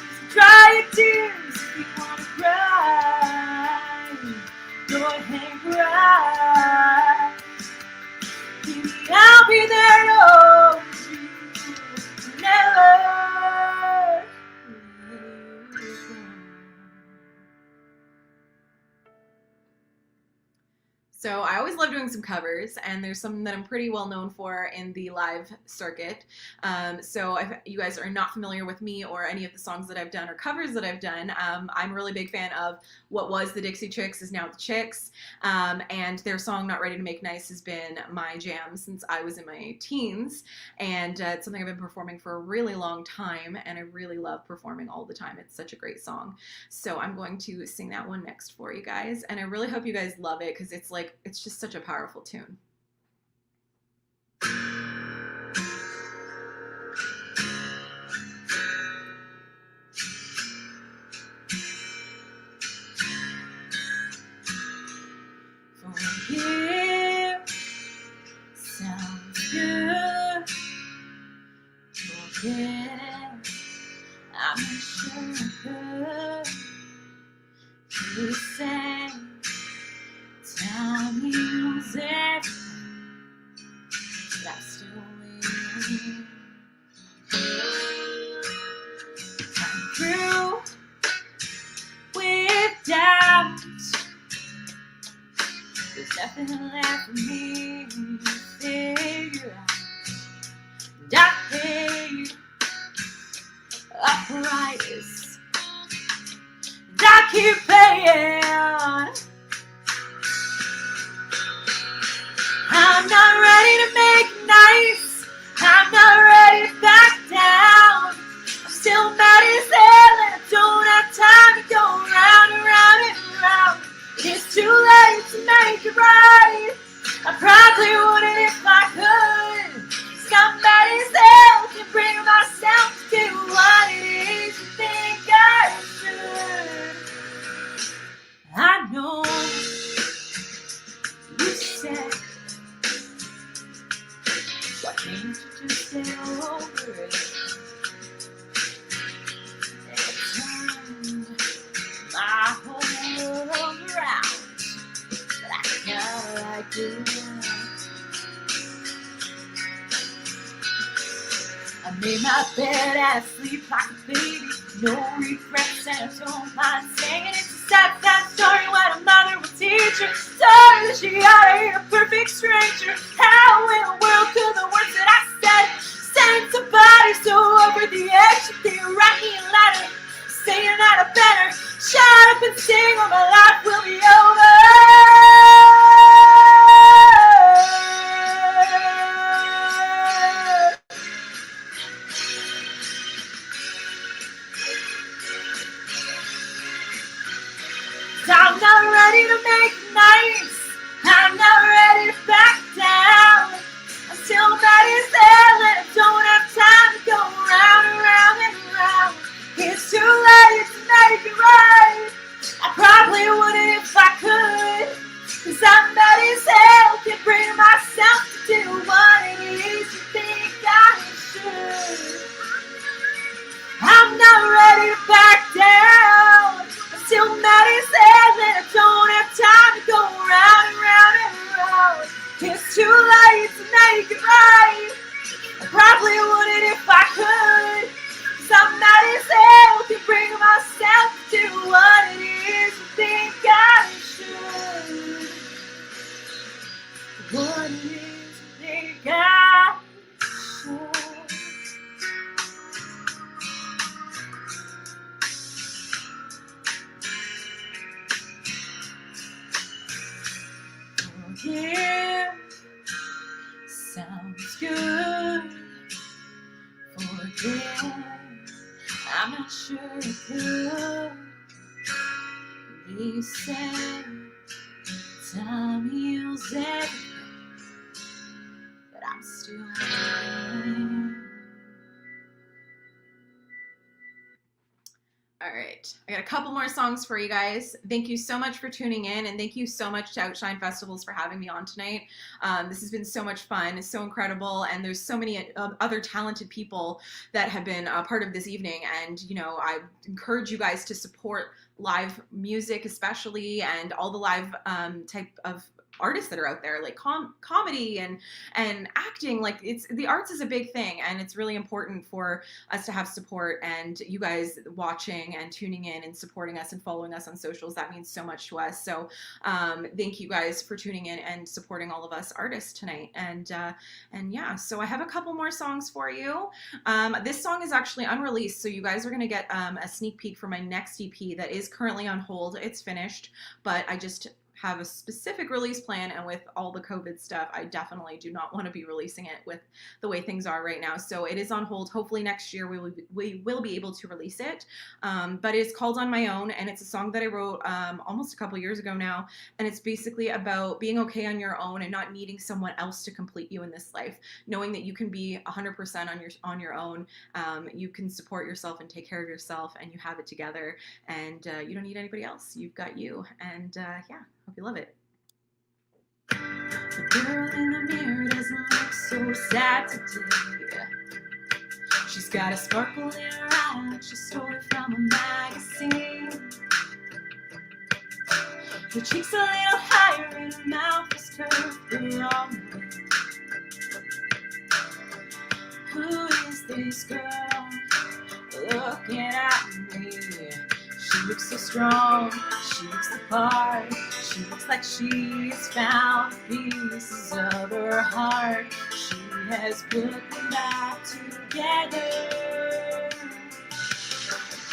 Speaker 11: if you wanna cry. Go ahead and cry. Baby, I'll be there to hold you. Never.
Speaker 12: So I always love doing some covers, and there's some that I'm pretty well known for in the live circuit. So if you guys are not familiar with me or any of the songs that I've done or covers that I've done, I'm a really big fan of what was the Dixie Chicks is now the Chicks, and their song Not Ready to Make Nice has been my jam since I was in my teens, and it's something I've been performing for a really long time, and I really love performing all the time. It's such a great song. So I'm going to sing that one next for you guys, and I really hope you guys love it, because it's just such a powerful tune.
Speaker 11: Forgive sounds good, forget. I'm not sure I could. You say, time heals everything, but I'm still waiting. I'm through with doubt. There's nothing left for me to figure out. And I paid a price, and I keep paying. I'm not ready to make it nice. I'm not ready to back down. I'm still mad as hell and I don't have time to go round and round and round. It's too late to make it right. I probably wouldn't if I could. 'Cause I'm mad as hell, can't bring myself to do what it is you think I should. I know you said, why can't you just get over it? It turned my whole world around, but I kinda like it. I made my bed and sleep like a baby, no regrets and I don't mind saying it. It's a sad, sad story when a mother will teach her daughter that she ought to hate a perfect stranger. How in the world could the words that I said send somebody so over the edge that they write me a letter saying that I better shut up and sing or my life will be over. I'm not ready to make it nice. I'm not ready to back down. I'm still mad as hell and I don't have time to go round and round and round. It's too late to make it right. I probably wouldn't if I could. 'Cause I'm mad as hell, can't bring myself to do what it is you think I should. I'm not ready to back down. I'm still mad as hell and I don't have time to go round and round and round. It's too late to make it right. I probably wouldn't if I could. 'Cause I'm mad as hell, can't bring myself to do what it is you think I should. What it is you think I should. Yeah, sounds good. Forget, I'm not sure it could. They said time heals everything, but I'm still waiting. All right, I got a couple more songs for you guys. Thank you so much for tuning in, and thank you so much to Outshine-Festivals for having me on tonight. This has been so much fun. It's so incredible, and there's so many other talented people that have been a part of this evening, and you know, I encourage you guys to support live music especially, and all the live type of artists that are out there, like comedy and acting. Like, it's the arts is a big thing, and it's really important for us to have support, and you guys watching and tuning in and supporting us and following us on socials, that means so much to us. So thank you guys for tuning in and supporting all of us artists tonight. And yeah, so I have a couple more songs for you. This song is actually unreleased, so you guys are going to get a sneak peek for my next EP that is currently on hold. It's finished, but I just have a specific release plan, and with all the COVID stuff, I definitely do not want to be releasing it with the way things are right now. So it is on hold. Hopefully next year we will be able to release it. But it's called On My Own, and it's a song that I wrote almost a couple years ago now, and it's basically about being okay on your own and not needing someone else to complete you in this life, knowing that you can be 100% on your own. You can support yourself and take care of yourself, and you have it together, and you don't need anybody else. You've got you. And yeah, hope you love it. The girl in the mirror doesn't look so sad today.
Speaker 12: She's got a sparkle in her eye, she stole it from a magazine. Her cheeks a little higher and her mouth is curved the wrong way. Who is this girl looking at me? She looks so strong, she looks the part. She looks like she's found pieces of her heart. She has put them back together.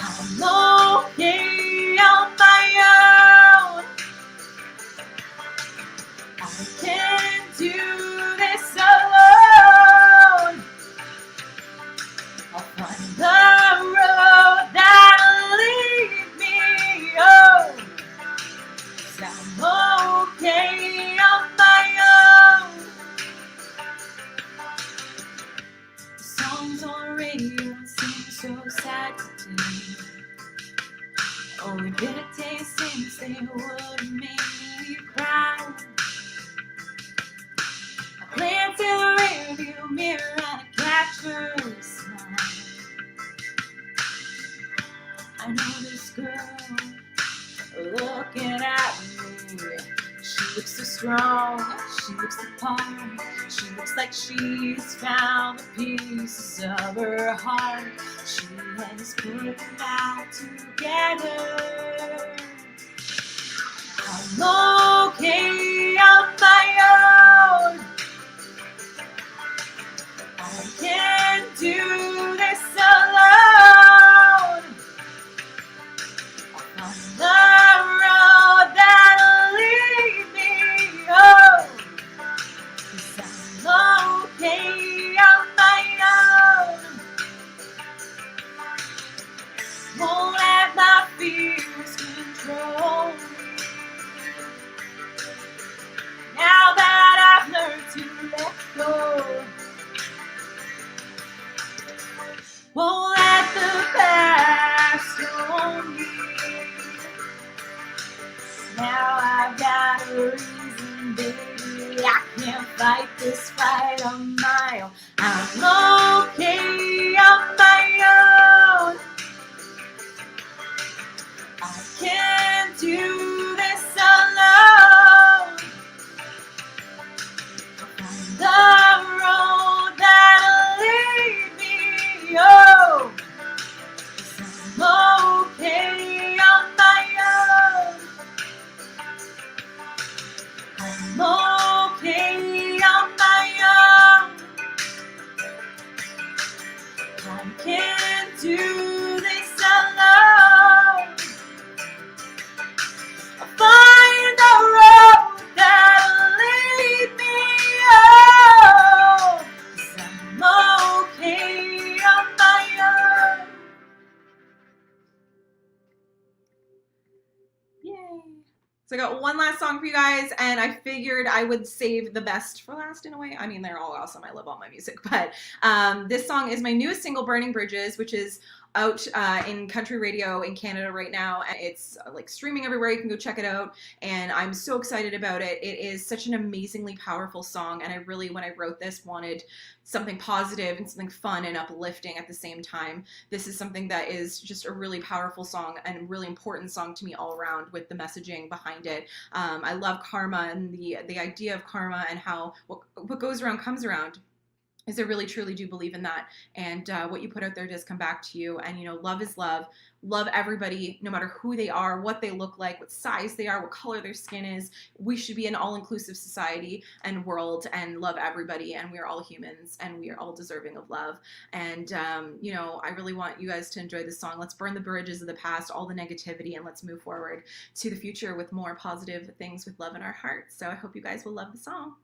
Speaker 12: I'm okay on my own. I can't do this alone. I'll find the road that'll lead me home. 'Cause I'm okay on my own. The songs on the radio seem so sad today. Only been a day since they would make me cry. I glance in the rearview mirror and I catch her smile. I know this girl looking at me. She looks so strong, she looks the part. She looks like she's found the pieces of her heart. She has put them back together. I'm okay on my own. I can't do this alone. On the road that'll lead me home. 'Cause I'm okay on my own. Won't let my fears control me. Now that I've learned to let go. Won't let the past own me. Now I've got a reason, baby. I can't fight this fight on my own. I'm okay on my own. I can't do this alone. On the road that'll lead me home. 'Cause I'm okay on my own. I'm okay on my own. I can't do this alone. I'll find the road that'll lead me home. 'Cause I'm okay on my own. Yay. So I got one last song for you guys, and I figured I would save the best for last in a way. I mean, they're all awesome. I love all my music, but this song is my newest single, Burning Bridges, which is out in country radio in Canada right now. And it's like streaming everywhere. You can go check it out. And I'm so excited about it. It is such an amazingly powerful song. And I really, when I wrote this, wanted something positive and something fun and uplifting at the same time. This is something that is just a really powerful song and a really important song to me all around with the messaging behind it. I love karma and the idea of karma and how what goes around comes around. Is I really truly do believe in that, and what you put out there does come back to you. And you know, love is love. Love everybody, no matter who they are, what they look like, what size they are, what color their skin is. We should be an all-inclusive society and world and love everybody. And we are all humans and we are all deserving of love. And you know, I really want you guys to enjoy this song. Let's burn the bridges of the past, all the negativity, and let's move forward to the future with more positive things with love in our hearts. So I hope you guys will love the song.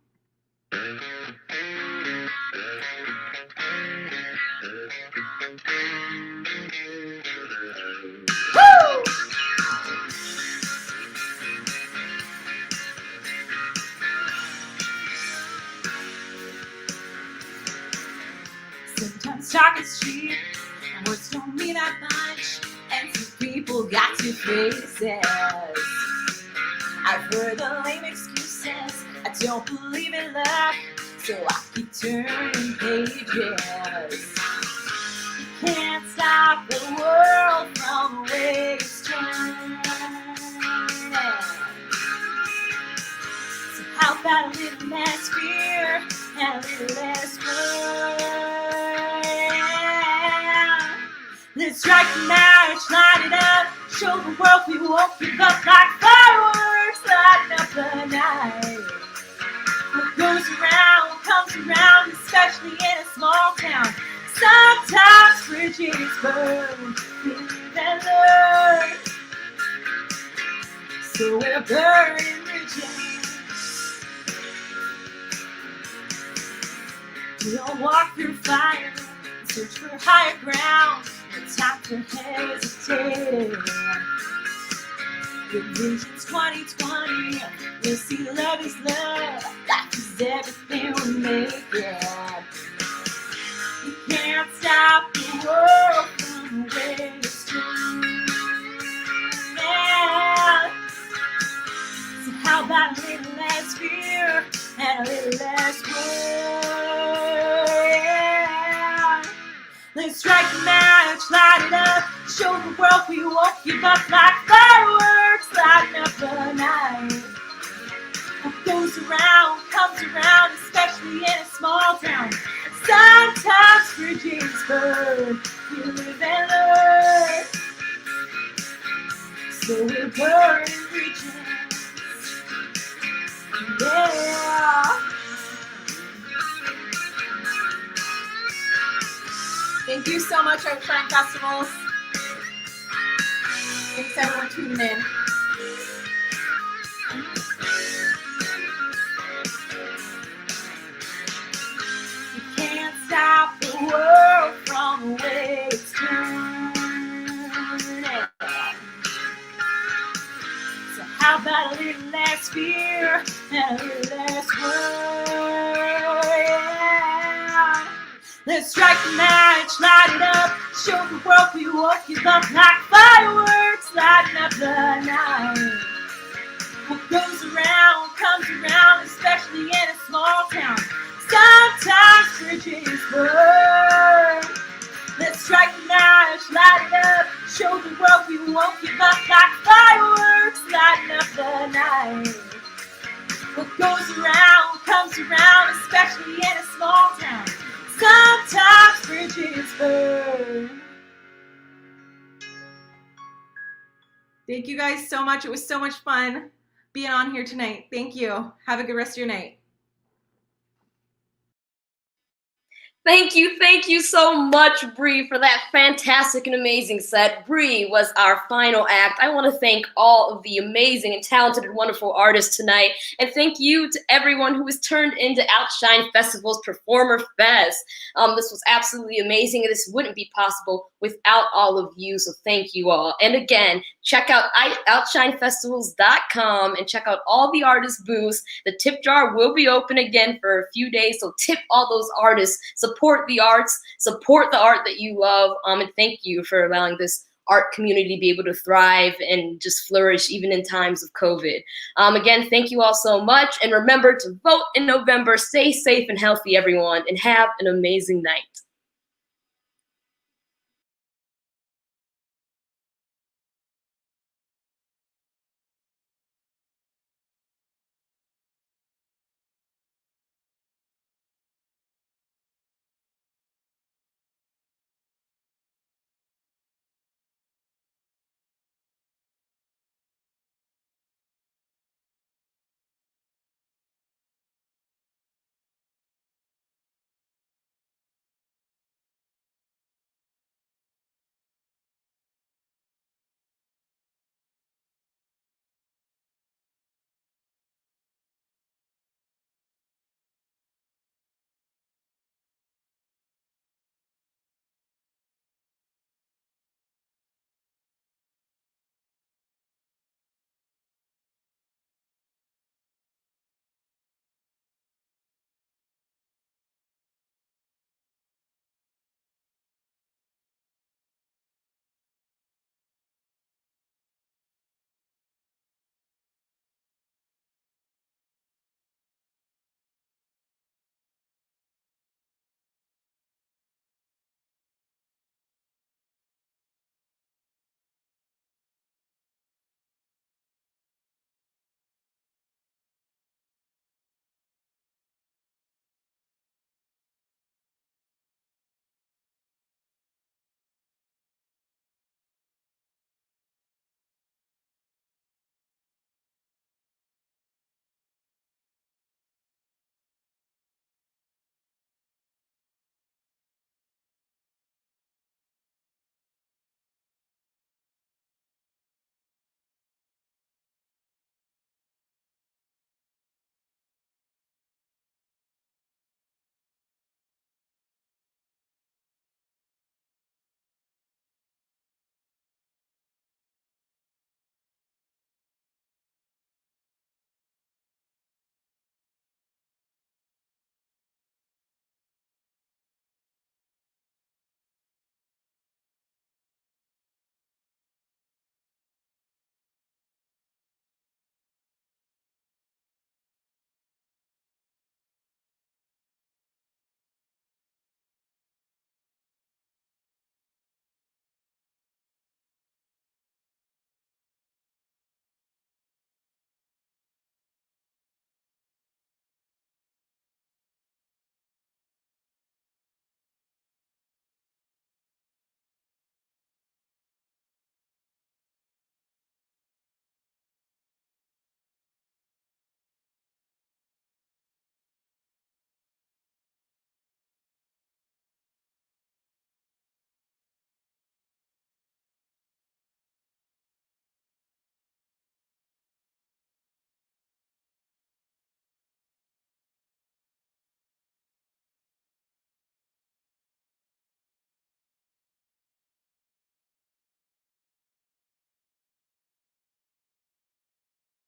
Speaker 12: Woo! Sometimes talk is cheap, and words don't mean that much, and some people got two faces. I've heard the lame excuses, I don't believe in luck, so I keep turning pages.
Speaker 11: little less world. Let's strike a match, light it up, show the world we won't give up like fireworks, lighting up the night. What goes around comes around, especially in a small town. Sometimes bridges burn, we live and learn. So we're burning bridges. We all walk through fire, search for higher ground. No time for hesitating. With Visions 2020, we'll see love is love. Life is everything we make it. You can't stop the world from the way it's true. Yeah. So how about a little less fear and a little less war? Yeah. Let's strike a match, light it up, show the world we won't give up like fireworks, lighting up the night. What goes around comes around, especially in a small town. Sometimes bridges burn, we live and learn. So we're burning bridges. Yeah.
Speaker 12: Thank you so much, Outshine-Festivals. Thanks everyone tuning in.
Speaker 11: You can't stop the world from the way it's turning. So how about a little less fear and a little less worry? Yeah. Let's strike a match, light it up, show the world we won't give up like fireworks, lighting up the night. What goes around comes around, especially in a small town. Sometimes bridges burn. Let's strike a match, light it up, show the world we won't give up like fireworks, lighting up the night. What goes around comes around, especially in a small town. Sometimes bridges burn.
Speaker 12: Thank you guys so much. It was so much fun being on here tonight. Thank you. Have a good rest of your night.
Speaker 3: Thank you so much, Bree, for that fantastic and amazing set. Bree was our final act. I want to thank all of the amazing and talented and wonderful artists tonight. And thank you to everyone who has turned into Outshine-Festivals Performer Fest. This was absolutely amazing, and this wouldn't be possible without all of you, so thank you all. And again, check out Outshine-Festivals.com and check out all the artist booths. The tip jar will be open again for a few days, so tip all those artists. Support the arts, support the art that you love, and thank you for allowing this art community to be able to thrive and just flourish even in times of COVID. Again, thank you all so much, and remember to vote in November. Stay safe and healthy, everyone, and have an amazing night.